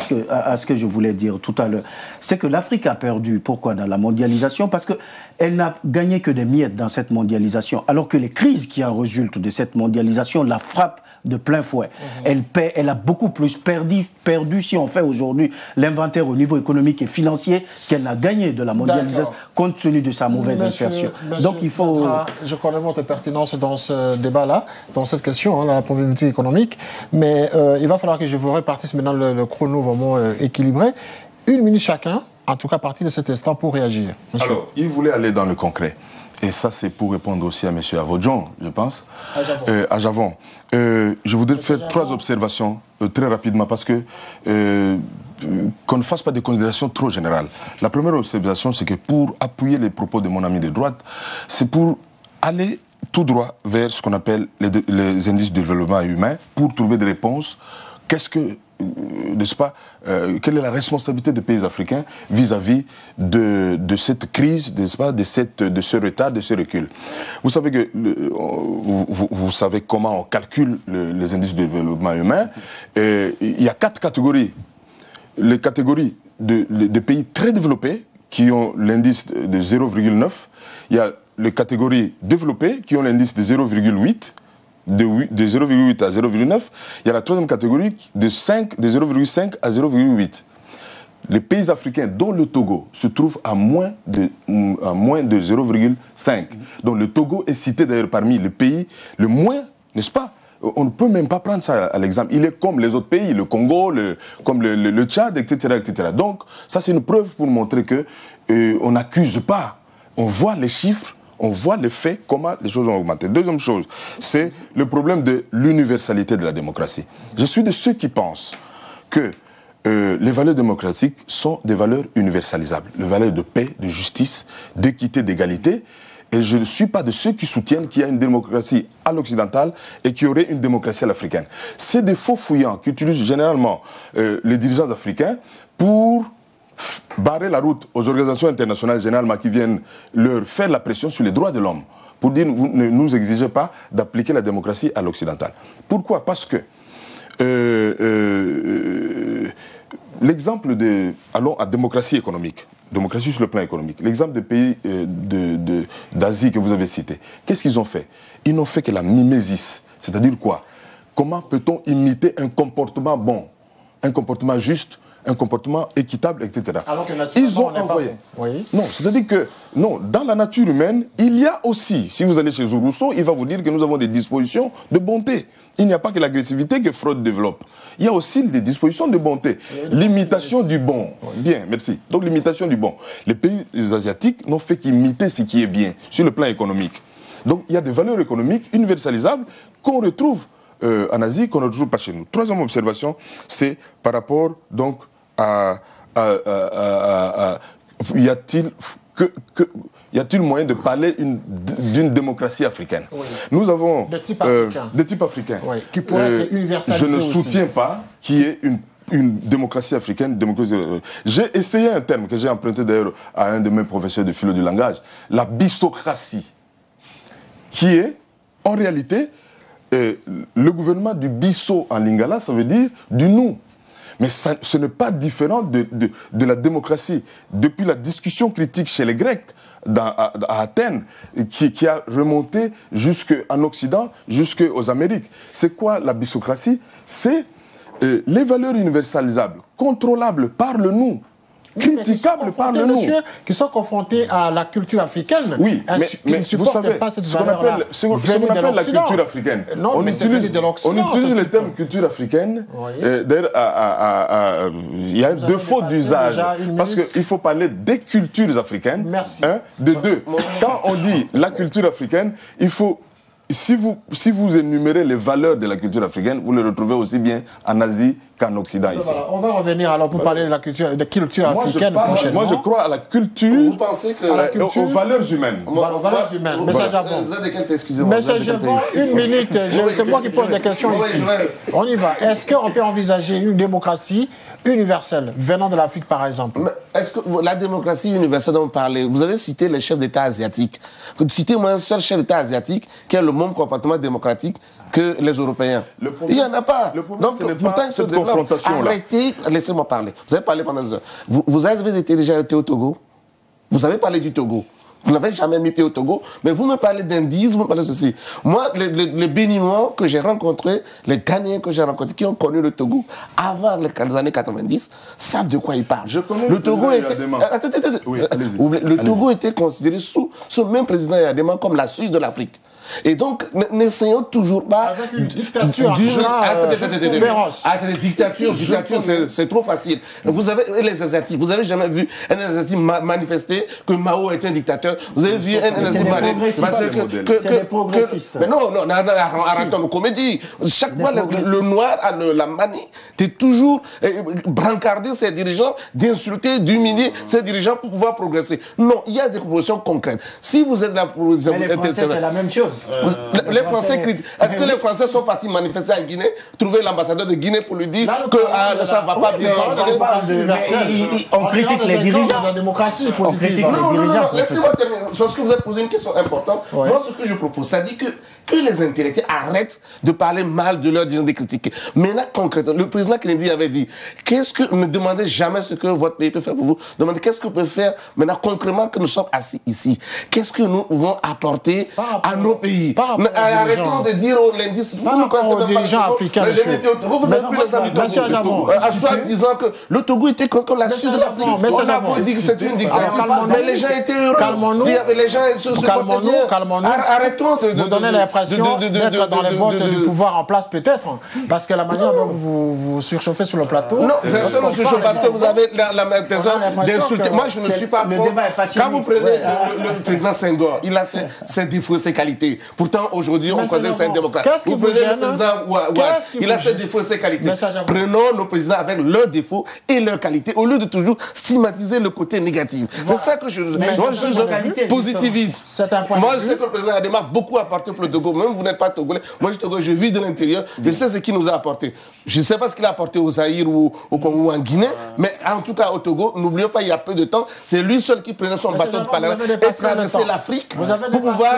ce que je voulais dire tout à l'heure, c'est que l'Afrique a perdu. Pourquoi? Dans la mondialisation, parce qu'elle n'a gagné que des miettes dans cette mondialisation, alors que les crises qui en résultent de cette mondialisation la frappent de plein fouet. Elle a beaucoup plus perdu si on fait aujourd'hui l'inventaire au niveau économique et financier qu'elle n'a gagné de la mondialisation compte tenu de sa mauvaise insertion. Donc il faut... Je connais votre pertinence dans ce débat-là, dans cette question, la problématique économique, mais il va falloir que je vous répartisse maintenant le chrono vraiment équilibré. 1 minute chacun, en tout cas à partir de cet instant, pour réagir. Monsieur. Alors, il voulait aller dans le concret. Et ça, c'est pour répondre aussi à M. Avodjon, je pense. À Javon. Je voudrais faire 3 observations très rapidement parce que qu'on ne fasse pas des considérations trop générales. La première observation, c'est que pour appuyer les propos de mon ami de droite, c'est pour aller tout droit vers ce qu'on appelle les indices de développement humain pour trouver des réponses. Qu'est-ce que... n'est-ce pas, quelle est la responsabilité des pays africains vis-à-vis de cette crise, n'est-ce pas, de ce retard, de ce recul. Vous savez que vous savez comment on calcule les indices de développement humain. Il y a 4 catégories. Les catégories de pays très développés qui ont l'indice de 0,9. Il y a les catégories développées qui ont l'indice de 0,8. De 0,8 à 0,9, il y a la 3e catégorie de 0,5 à 0,8. Les pays africains, dont le Togo, se trouvent à moins de 0,5. Donc le Togo est cité d'ailleurs parmi les pays le moins, n'est-ce pas? On ne peut même pas prendre ça à l'exemple. Il est comme les autres pays, le Congo, comme le Tchad, etc., etc. Donc ça c'est une preuve pour montrer qu'on n'accuse pas. On voit les chiffres. On voit les faits, comment les choses ont augmenté. Deuxième chose, c'est le problème de l'universalité de la démocratie. Je suis de ceux qui pensent que les valeurs démocratiques sont des valeurs universalisables. Les valeurs de paix, de justice, d'équité, d'égalité. Et je ne suis pas de ceux qui soutiennent qu'il y a une démocratie à l'occidentale et qu'il y aurait une démocratie à l'africaine. C'est des faux fouillants qu'utilisent généralement les dirigeants africains pour barrer la route aux organisations internationales généralement qui viennent leur faire la pression sur les droits de l'homme pour dire vous ne nous exigez pas d'appliquer la démocratie à l'occidentale. Pourquoi? Parce que l'exemple de... Allons à démocratie économique. Démocratie sur le plan économique. L'exemple des pays d'Asie que vous avez cité. Qu'est-ce qu'ils ont fait? Ils n'ont fait que la mimésis. C'est-à-dire quoi? comment peut-on imiter un comportement bon, un comportement juste, un comportement équitable, etc. Alors que ils ont envoyé. Oui. Non, c'est-à-dire que non, dans la nature humaine, il y a aussi, si vous allez chez Rousseau, il va vous dire que nous avons des dispositions de bonté. Il n'y a pas que l'agressivité que Freud développe. Il y a aussi des dispositions de bonté. L'imitation du bon. Bien, merci. Donc l'imitation du bon. Les pays asiatiques n'ont fait qu'imiter ce qui est bien sur le plan économique. Donc il y a des valeurs économiques universalisables qu'on retrouve en Asie, qu'on ne retrouve pas chez nous. Troisième observation, c'est par rapport donc y a-t-il moyen de parler d'une démocratie africaine? Oui. Nous avons de type africain. Oui, qui pourrait être universalisé. Je ne soutiens pas qu'il y ait une démocratie africaine. J'ai essayé un terme que j'ai emprunté d'ailleurs à un de mes professeurs de philo du langage, la bissocratie, qui est en réalité le gouvernement du bisso en lingala, ça veut dire du nous. Mais ce n'est pas différent de la démocratie. Depuis la discussion critique chez les Grecs, à Athènes, qui a remonté jusqu'en Occident, jusqu'aux Amériques. C'est quoi la bissocratie? C'est les valeurs universalisables, contrôlables par le nous, critiquables par le nous. Qui sont confrontés à la culture africaine. Oui, mais vous savez, ce qu'on appelle la culture africaine. Non, on utilise le terme culture africaine. Oui. D'ailleurs, il y a un défaut d'usage. Parce qu'il faut parler des cultures africaines. Merci. De deux. Quand on dit la culture africaine, il faut... Si vous énumérez les valeurs de la culture africaine, vous les retrouvez aussi bien en Asie qu'en Occident ici. Voilà, on va revenir alors pour parler de la culture africaine prochainement. Moi, je crois à la culture, vous pensez que aux valeurs humaines. Aux valeurs humaines. Message avant. Vous êtes de quel pays, excusez-moi? Message avant, une minute. C'est moi qui pose des questions ici. On y va. Est-ce qu'on peut envisager une démocratie universelle venant de l'Afrique, par exemple? Est-ce que la démocratie universelle dont vous parlez, vous avez cité les chefs d'État asiatiques. Citez-moi un seul chef d'État asiatique qui a le même comportement démocratique que les Européens. Il n'y en a pas. Donc, pourtant, cette confrontation-là. Arrêtez, laissez-moi parler. Vous avez parlé pendant 2 heures. Vous avez déjà été au Togo? Vous avez parlé du Togo. Vous n'avez jamais mis pied au Togo, mais vous me parlez d'indisme, vous me parlez de ceci. Moi, les Béninois que j'ai rencontrés, les Ghanéens que j'ai rencontrés, qui ont connu le Togo avant les années 90, savent de quoi ils parlent. Je connais le Togo était... Oui, le Togo était considéré sous ce même président Yadema comme la Suisse de l'Afrique. Et donc, n'essayons toujours pas... Avec une dictature féroce. Dictature, c'est trop facile. Vous avez les Asiatiques, vous n'avez jamais vu un Asiatique manifester que Mao est un dictateur. Vous avez vu un Asiatique manifester des progressistes. Mais non, arrêtons de comédie. Chaque fois, le noir a la manie de toujours brancarder ses dirigeants, d'insulter, d'humilier ses dirigeants pour pouvoir progresser. Non, il y a des propositions concrètes. Si vous êtes là pour... Mais les Français, c'est la même chose. Les Français critiquent. Est-ce que les Français sont partis manifester en Guinée, trouver l'ambassadeur de Guinée pour lui dire que ça ne va pas bien en Guinée? On critique les dirigeants de la démocratie. Non, laissez-moi terminer. Parce que vous avez posé une question importante. Moi, ce que je propose, c'est-à-dire que les intellectuels arrêtent de parler mal de leurs dirigeants, de critiquer. Maintenant, concrètement, le président Kennedy avait dit, ne demandez jamais ce que votre pays peut faire pour vous. Demandez qu'est-ce que peut faire maintenant concrètement que nous sommes assis ici. Qu'est-ce que nous pouvons apporter à nos pays? Arrêtons de dire l'indice. Vous ne connaissez même pas dirigeants africains. Vous avez plus les amis du Togo. En soi disant que le Togo était comme la Suisse de l'Afrique. On a beau dire que c'est une dictature. Mais les gens étaient heureux. Calmons-nous. Les gens se portaient bien. Calmons-nous. Arrêtons de... Vous donnez l'impression d'être dans les bottes du pouvoir en place peut-être. Parce que la manière dont vous surchauffez sur le plateau... Non, personne ne surchauffe parce que vous avez l'intention d'insulter. Moi, je ne suis pas contre. Quand vous prenez le président Senghor, il a ses défauts et ses qualités. Pourtant, aujourd'hui, on considère que c'est un démocrate. Vous prenez le président Ouad, il a ses défauts et ses qualités. Prenons nos présidents avec leurs défauts et leurs qualités, au lieu de toujours stigmatiser le côté négatif. C'est ça que moi, je suis positiviste. Moi, je sais que le président Adema a beaucoup apporté pour le Togo. Même vous n'êtes pas togolais. Moi, je vis de l'intérieur. Je sais ce qu'il nous a apporté. Je ne sais pas ce qu'il a apporté au Zaïre ou en Guinée, mais en tout cas, au Togo, n'oublions pas, il y a peu de temps, c'est lui seul qui prenait son bâton de pèlerin et traversait l'Afrique pour pouvoir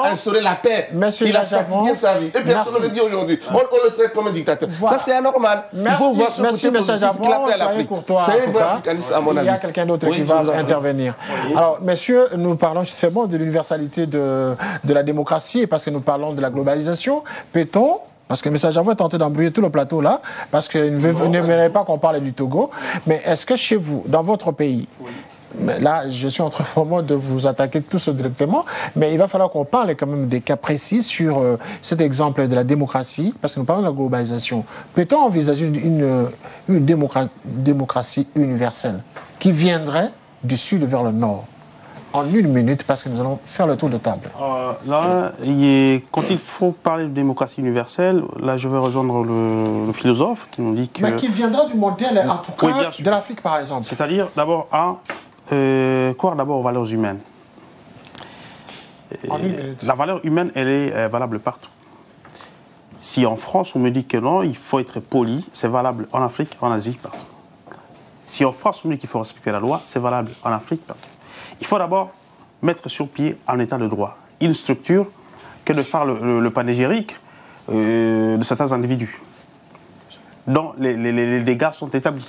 instaurer la paix. Il a sacrifié sa vie. Et personne ne le dit aujourd'hui. On le traite comme un dictateur. Ça, c'est anormal. Il faut voir ce côté positif qu'il a fait à l'Afrique. C'est un africanisme, à mon avis. Il y a quelqu'un d'autre qui va intervenir. Alors, messieurs, nous parlons justement de l'universalité de la démocratie, parce que nous parlons de la globalisation. Peut-on parce que M. Javou est tenté d'embrouiller tout le plateau là, parce qu'il ne voulait pas qu'on parle du Togo. Mais est-ce que chez vous, dans votre pays, mais là, je suis en train vraiment de vous attaquer tous directement, mais il va falloir qu'on parle quand même des cas précis sur cet exemple de la démocratie, parce que nous parlons de la globalisation. Peut-on envisager une démocratie universelle qui viendrait du sud vers le nord en 1 minute, parce que nous allons faire le tour de table. Là, quand il faut parler de démocratie universelle, là je vais rejoindre le philosophe qui nous dit que... Mais qui viendra du modèle, en tout cas, de l'Afrique par exemple. C'est-à-dire d'abord croire d'abord aux valeurs humaines. La valeur humaine, elle est valable partout. Si en France, on me dit que non, il faut être poli, c'est valable en Afrique, en Asie, partout. Si en France, on me dit qu'il faut respecter la loi, c'est valable en Afrique, partout. Il faut d'abord mettre sur pied un état de droit, une structure que de faire le panégyrique de certains individus, dont les dégâts sont établis.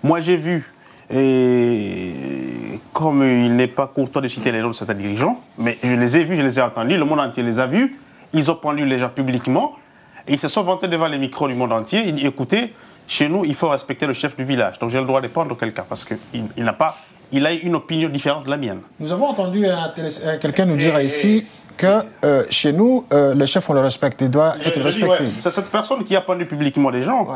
Moi, j'ai vu, et comme il n'est pas courtois de citer les noms de certains dirigeants, mais je les ai vus, je les ai entendus, le monde entier les a vus, ils ont pendu les gens publiquement, et ils se sont vantés devant les micros du monde entier, ils disent, écoutez, chez nous, il faut respecter le chef du village, donc j'ai le droit de pendre quelqu'un, parce qu'il a une opinion différente de la mienne. Nous avons entendu quelqu'un nous dire ici que chez nous, le chef, on le respecte, il doit être respecté. Ouais, c'est cette personne qui a pendu publiquement des gens,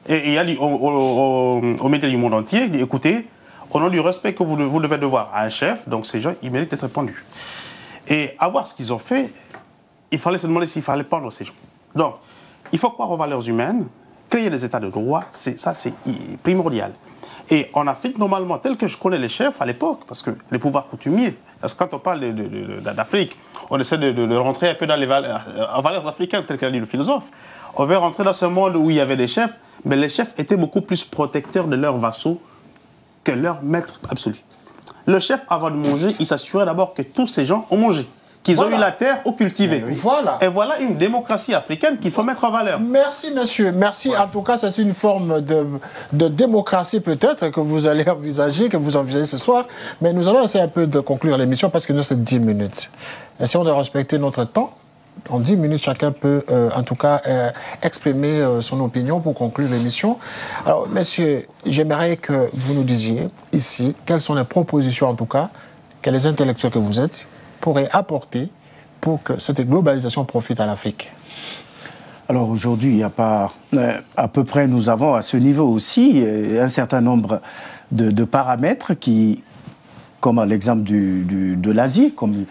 et il a dit aux médias du monde entier, il dit, écoutez, au nom du respect que vous devez devoir à un chef, donc ces gens, ils méritent d'être pendus. Et à voir ce qu'ils ont fait, il fallait se demander s'il fallait pendre ces gens. Donc, il faut croire aux valeurs humaines, créer des états de droit, ça c'est primordial. Et en Afrique, normalement, tel que je connais les chefs à l'époque, parce que les pouvoirs coutumiers, parce que quand on parle d'Afrique, on essaie de rentrer un peu dans les valeurs africaines, tel qu'a dit le philosophe. On veut rentrer dans ce monde où il y avait des chefs, mais les chefs étaient beaucoup plus protecteurs de leurs vassaux que leurs maîtres absolus. Le chef, avant de manger, il s'assurait d'abord que tous ces gens ont mangé, qu'ils ont eu la terre ou cultivée. Voilà. Et voilà une démocratie africaine qu'il faut mettre en valeur. Merci, monsieur. Merci. Ouais. En tout cas, c'est une forme de démocratie peut-être que vous allez envisager, que vous envisagez ce soir. Mais nous allons essayer un peu de conclure l'émission parce que nous, c'est 10 minutes. Essayons de respecter notre temps. En 10 minutes, chacun peut, en tout cas, exprimer son opinion pour conclure l'émission. Alors, messieurs, j'aimerais que vous nous disiez ici quelles sont les propositions, en tout cas, que les intellectuels que vous êtes pourraient apporter pour que cette globalisation profite à l'Afrique. Alors aujourd'hui, il n'y a pas... à peu près, nous avons à ce niveau aussi un certain nombre de paramètres qui... comme l'exemple de l'Asie, comme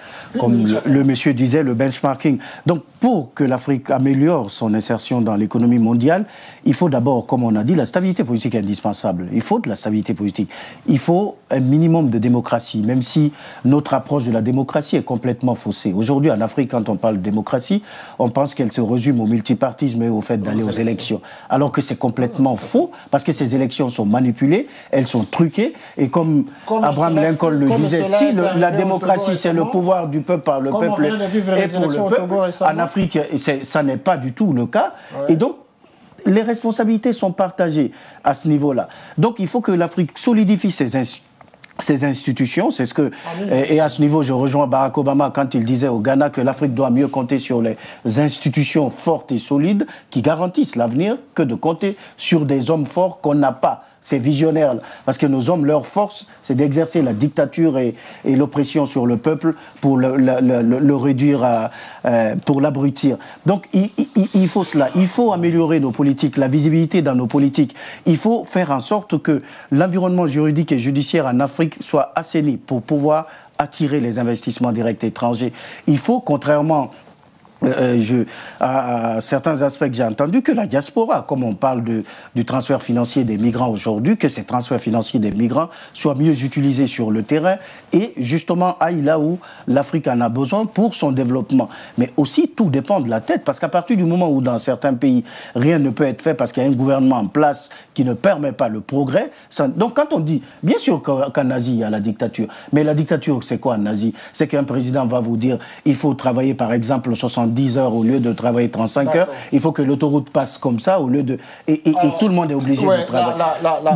le monsieur disait, le benchmarking. Donc, pour que l'Afrique améliore son insertion dans l'économie mondiale, il faut d'abord, comme on a dit, la stabilité politique est indispensable. Il faut de la stabilité politique. Il faut un minimum de démocratie, même si notre approche de la démocratie est complètement faussée. Aujourd'hui, en Afrique, quand on parle de démocratie, on pense qu'elle se résume au multipartisme et au fait d'aller aux élections. Alors que c'est complètement faux, parce que ces élections sont manipulées, elles sont truquées, et comme Abraham Lincoln le disait, si la démocratie, c'est le pouvoir du peuple par le peuple et pour le peuple, en Afrique, ça n'est pas du tout le cas. Ouais. Et donc, les responsabilités sont partagées à ce niveau-là. Donc, il faut que l'Afrique solidifie ses institutions, c'est ce que... Et à ce niveau, je rejoins Barack Obama quand il disait au Ghana que l'Afrique doit mieux compter sur les institutions fortes et solides qui garantissent l'avenir que de compter sur des hommes forts qu'on n'a pas. Ces visionnaires, parce que nos hommes, leur force, c'est d'exercer la dictature et l'oppression sur le peuple pour le réduire, pour l'abrutir. Donc, il faut cela. Il faut améliorer nos politiques, la visibilité dans nos politiques. Il faut faire en sorte que l'environnement juridique et judiciaire en Afrique soit assaini pour pouvoir attirer les investissements directs étrangers. Il faut, contrairement... à certains aspects que j'ai entendus, que la diaspora, comme on parle du transfert financier des migrants aujourd'hui, que ces transferts financiers des migrants soient mieux utilisés sur le terrain et justement aillent là où l'Afrique en a besoin pour son développement. Mais aussi, tout dépend de la tête, parce qu'à partir du moment où dans certains pays, rien ne peut être fait parce qu'il y a un gouvernement en place qui ne permet pas le progrès, donc quand on dit, bien sûr qu'en Asie, il y a la dictature, mais la dictature, c'est quoi en Asie? C'est qu'un président va vous dire, il faut travailler par exemple 70 10 heures au lieu de travailler 35 heures. Il faut que l'autoroute passe comme ça au lieu de... Et tout le monde est obligé de travailler.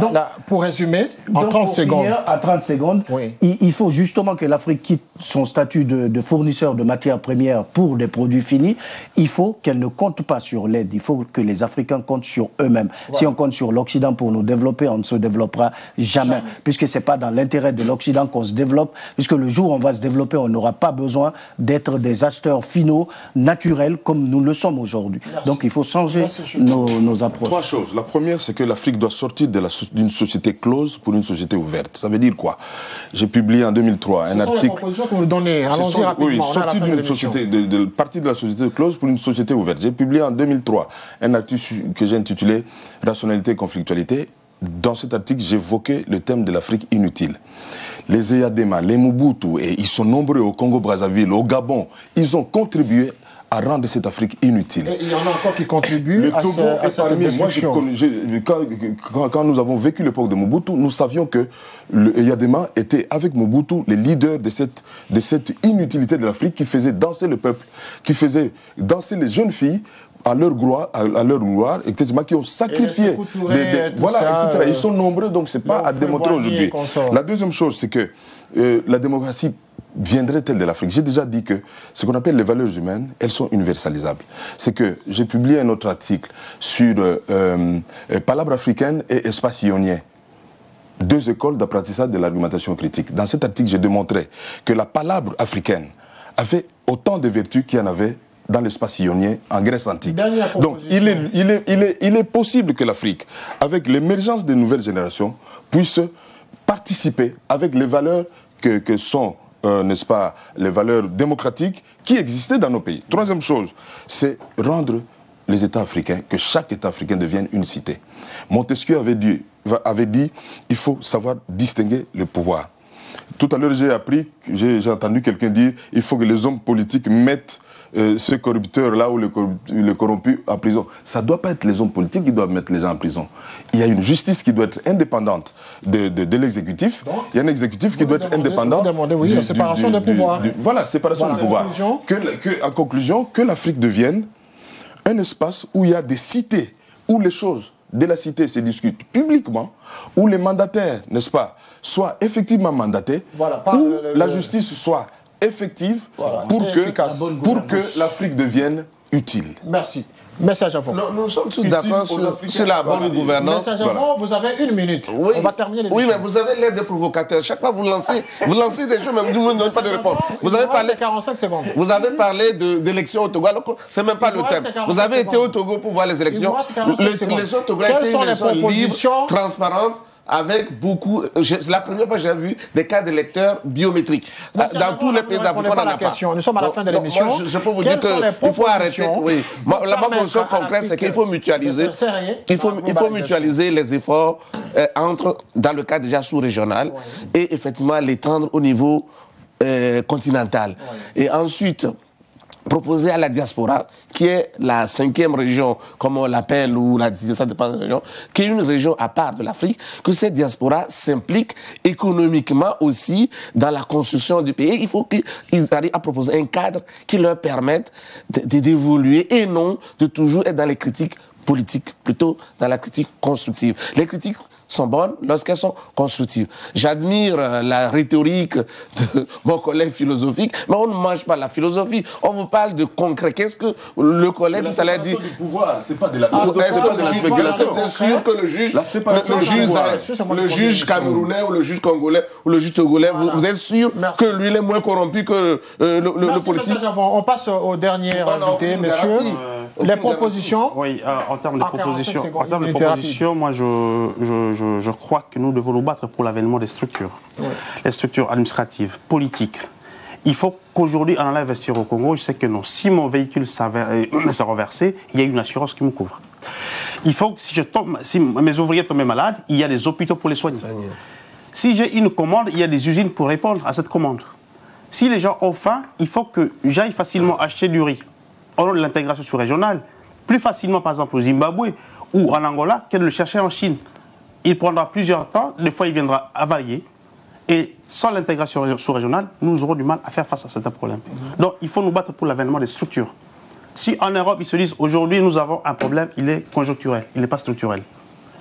Donc, pour résumer, en 30 secondes. À 30 secondes, il faut justement que l'Afrique quitte son statut de fournisseur de matières premières pour des produits finis. Il faut qu'elle ne compte pas sur l'aide. Il faut que les Africains comptent sur eux-mêmes. Si on compte sur l'Occident pour nous développer, on ne se développera jamais. Puisque ce n'est pas dans l'intérêt de l'Occident qu'on se développe. Puisque le jour où on va se développer, on n'aura pas besoin d'être des acheteurs finaux, naturels, comme nous le sommes aujourd'hui. Donc il faut changer nos approches. 3 choses. La première, c'est que l'Afrique doit sortir d'une société close pour une société ouverte. Ça veut dire quoi? J'ai publié en 2003 un article... Ce sont les propositions que vous donnez. Allons-y rapidement. Oui, sortir d'une société, de partie de la société close pour une société ouverte. J'ai publié en 2003 un article que j'ai intitulé « Rationalité et conflictualité ». Dans cet article, j'évoquais le thème de l'Afrique inutile. Les Eyadema, les Mobutu, et ils sont nombreux au Congo-Brazzaville, au Gabon, ils ont contribué à rendre cette Afrique inutile. Et il y en a encore qui contribuent à cette destruction. Quand nous avons vécu l'époque de Mobutu, nous savions que le Eyadema était avec Mobutu les leaders de cette inutilité de l'Afrique qui faisait danser le peuple, qui faisait danser les jeunes filles à leur gloire, etc., qui ont sacrifié. Voilà, etc. Ils sont nombreux, donc ce n'est pas à démontrer aujourd'hui. La deuxième chose, c'est que la démocratie viendrait-elle de l'Afrique? J'ai déjà dit que ce qu'on appelle les valeurs humaines, elles sont universalisables. C'est que j'ai publié un autre article sur Palabre africaine et espace ionien. 2 écoles d'apprentissage de l'argumentation critique. Dans cet article, j'ai démontré que la palabre africaine avait autant de vertus qu'il y en avait dans l'espace ionien en Grèce antique. Donc il est possible que l'Afrique, avec l'émergence des nouvelles générations, puisse participer avec les valeurs que sont, n'est-ce pas, les valeurs démocratiques qui existaient dans nos pays. Troisième chose, c'est rendre les États africains, que chaque État africain devienne une cité. Montesquieu avait dit, il faut savoir distinguer le pouvoir. Tout à l'heure, j'ai entendu quelqu'un dire, il faut que les hommes politiques mettent ce corrupteur-là ou le corrompu en prison. Ça ne doit pas être les hommes politiques qui doivent mettre les gens en prison. Il y a une justice qui doit être indépendante de l'exécutif. Il y a un exécutif qui doit être indépendant. Vous demandez, la séparation des pouvoirs. Voilà, séparation des pouvoirs. En conclusion, que l'Afrique devienne un espace où il y a des cités, où les choses de la cité se discutent publiquement, où les mandataires, n'est-ce pas, soient effectivement mandatés, où la justice soit effective pour que l'Afrique devienne utile. Merci. Message à fond. Nous sommes tous d'accord sur la bonne gouvernance. Message à fond, vous avez 1 minute. Oui. On va terminer l'émission. Oui, mais vous avez l'air de provocateur. Chaque fois, vous lancez des choses, mais vous ne donnez pas de réponse. Vous avez parlé 45 secondes. Vous avez parlé d'élections au Togo, alors que ce n'est même pas le thème. Vous avez été au Togo pour voir les élections. L'élection togolaise était une élection libre, transparente, avec beaucoup... C'est la première fois que j'ai vu des cas d'électeurs biométriques. Dans tous les pays africains, on n'en a pas. Nous sommes à la fin de l'émission. Je peux vous dire qu'il faut arrêter. Oui. Ma position concrète, c'est qu'il faut mutualiser. Il faut mutualiser les efforts dans le cadre déjà sous-régional et effectivement l'étendre au niveau continental. Et ensuite... proposer à la diaspora, qui est la 5e région, comme on l'appelle, ou la 10e, ça dépend de la région, qui est une région à part de l'Afrique, que cette diaspora s'implique économiquement aussi dans la construction du pays. Il faut qu'ils arrivent à proposer un cadre qui leur permette d'évoluer et non de toujours être dans les critiques politiques, plutôt dans la critique constructive. Les critiques sont bonnes lorsqu'elles sont constructives. J'admire la rhétorique de mon collègue philosophique, mais on ne mange pas la philosophie. On vous parle de concret. Qu'est-ce que le collègue tout à l'heure dit? La séparation du pouvoir, c'est pas de la philosophie, c'est pas de la spéculation. C'est sûr que le juge camerounais ou le juge congolais ou le juge togolais, vous êtes sûr que lui il est moins corrompu que le politique? On passe au dernier invité, messieurs. Les propositions. Oui, en termes de propositions, moi je crois que nous devons nous battre pour l'avènement des structures. Oui. Les structures administratives, politiques. Il faut qu'aujourd'hui, en allant investir au Congo, je sais que non. Si mon véhicule s'est renversé, il y a une assurance qui me couvre. Il faut que si mes ouvriers tombent malades, il y a des hôpitaux pour les soigner. Si j'ai une commande, il y a des usines pour répondre à cette commande. Si les gens ont faim, il faut que j'aille facilement acheter du riz. Au nom de l'intégration sous-régionale, plus facilement par exemple au Zimbabwe ou en Angola que de le chercher en Chine. Il prendra plusieurs temps, des fois il viendra avalier. Et sans l'intégration sous-régionale, nous aurons du mal à faire face à certains problèmes. Donc il faut nous battre pour l'avènement des structures. Si en Europe, ils se disent aujourd'hui, nous avons un problème, il est conjoncturel, il n'est pas structurel.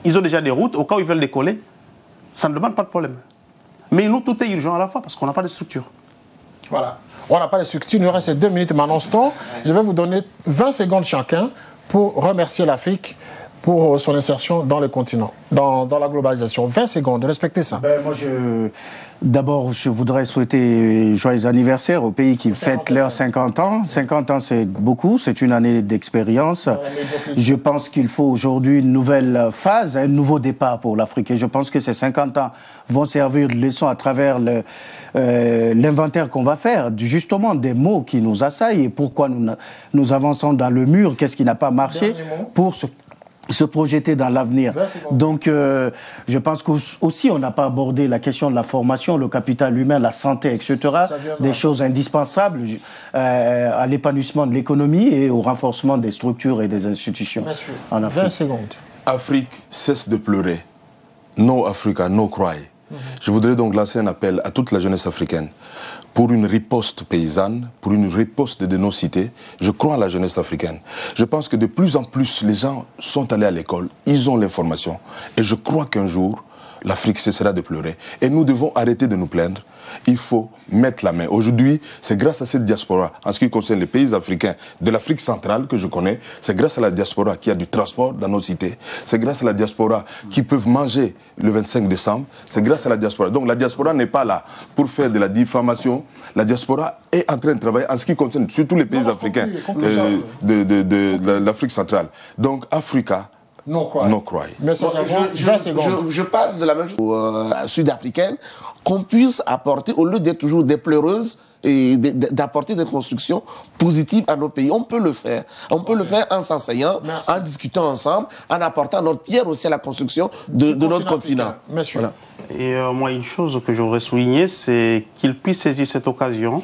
Ils ont déjà des routes, au cas où ils veulent décoller, ça ne demande pas de problème. Mais nous, tout est urgent à la fois parce qu'on n'a pas de structure. Voilà. On n'a pas de structure, il nous reste 2 minutes. Maintenant, je vais vous donner 20 secondes chacun pour remercier l'Afrique pour son insertion dans le continent, dans la globalisation. 20 secondes, respectez ça. D'abord, je voudrais souhaiter joyeux anniversaire aux pays qui fêtent leurs 50 ans. 50 ans, c'est beaucoup, c'est une année d'expérience. Je pense qu'il faut aujourd'hui une nouvelle phase, un nouveau départ pour l'Afrique. Et je pense que ces 50 ans vont servir de leçon à travers l'inventaire qu'on va faire, justement des mots qui nous assaillent et pourquoi nous avançons dans le mur, qu'est-ce qui n'a pas marché pour se projeter dans l'avenir. Donc, je pense qu'aussi, on n'a pas abordé la question de la formation, le capital humain, la santé, etc. Des choses indispensables à l'épanouissement de l'économie et au renforcement des structures et des institutions. Monsieur, en Afrique. 20 secondes. Afrique cesse de pleurer. No Africa, no cry. Je voudrais donc lancer un appel à toute la jeunesse africaine pour une riposte paysanne, pour une riposte de nos cités. Je crois à la jeunesse africaine. Je pense que de plus en plus, les gens sont allés à l'école, ils ont l'information. Et je crois qu'un jour, l'Afrique cessera de pleurer. Et nous devons arrêter de nous plaindre. Il faut mettre la main. Aujourd'hui, c'est grâce à cette diaspora, en ce qui concerne les pays africains de l'Afrique centrale que je connais, c'est grâce à la diaspora qu'il y a du transport dans nos cités. C'est grâce à la diaspora qui peuvent manger le 25 décembre. C'est grâce à la diaspora. Donc la diaspora n'est pas là pour faire de la diffamation. La diaspora est en train de travailler en ce qui concerne surtout les pays africains de l'Afrique centrale. Donc Africa, no cry. No cry. Je parle de la même chose sud-africaine, qu'on puisse apporter, au lieu d'être toujours des pleureuses, et d'apporter des constructions positives à nos pays. On peut le faire. On peut le faire en s'enseignant, en discutant ensemble, en apportant notre pierre aussi à la construction de notre continent. Voilà. Et moi, une chose que j'aurais souligné, c'est qu'ils puissent saisir cette occasion,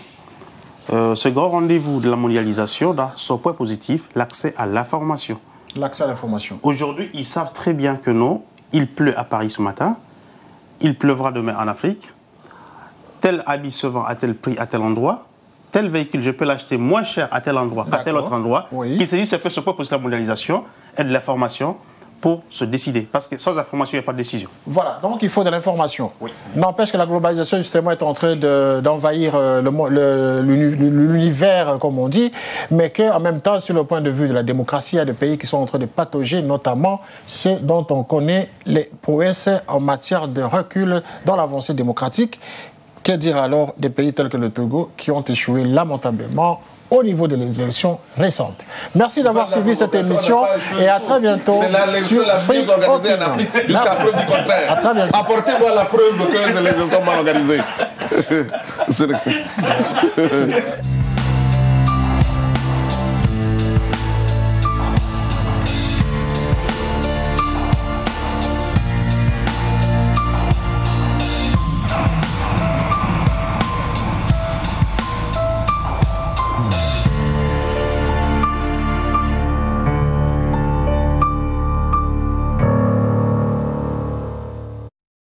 ce grand rendez-vous de la mondialisation, dans son point positif, l'accès à l'information. L'accès à l'information. Aujourd'hui, ils savent très bien que non, il pleut à Paris ce matin, il pleuvra demain en Afrique, tel habit se vend à tel prix à tel endroit, tel véhicule, je peux l'acheter moins cher à tel endroit, à tel autre endroit. Oui. Qu'ils se disent, c'est que ce point positif de la mondialisation et de l'information pour se décider. Parce que sans information, il n'y a pas de décision. Voilà, donc il faut de l'information. Oui. N'empêche que la globalisation, justement, est en train d'envahir l'univers, comme on dit, mais qu'en même temps, sur le point de vue de la démocratie, il y a des pays qui sont en train de patauger, notamment ceux dont on connaît les prouesses en matière de recul dans l'avancée démocratique. Que dire alors des pays tels que le Togo, qui ont échoué lamentablement au niveau des élections récentes. Merci d'avoir suivi cette émission et à très bientôt. C'est l'élection la mieux organisée en Afrique, jusqu'à preuve du contraire. À très bientôt. Apportez-moi la preuve que les élections sont mal organisées.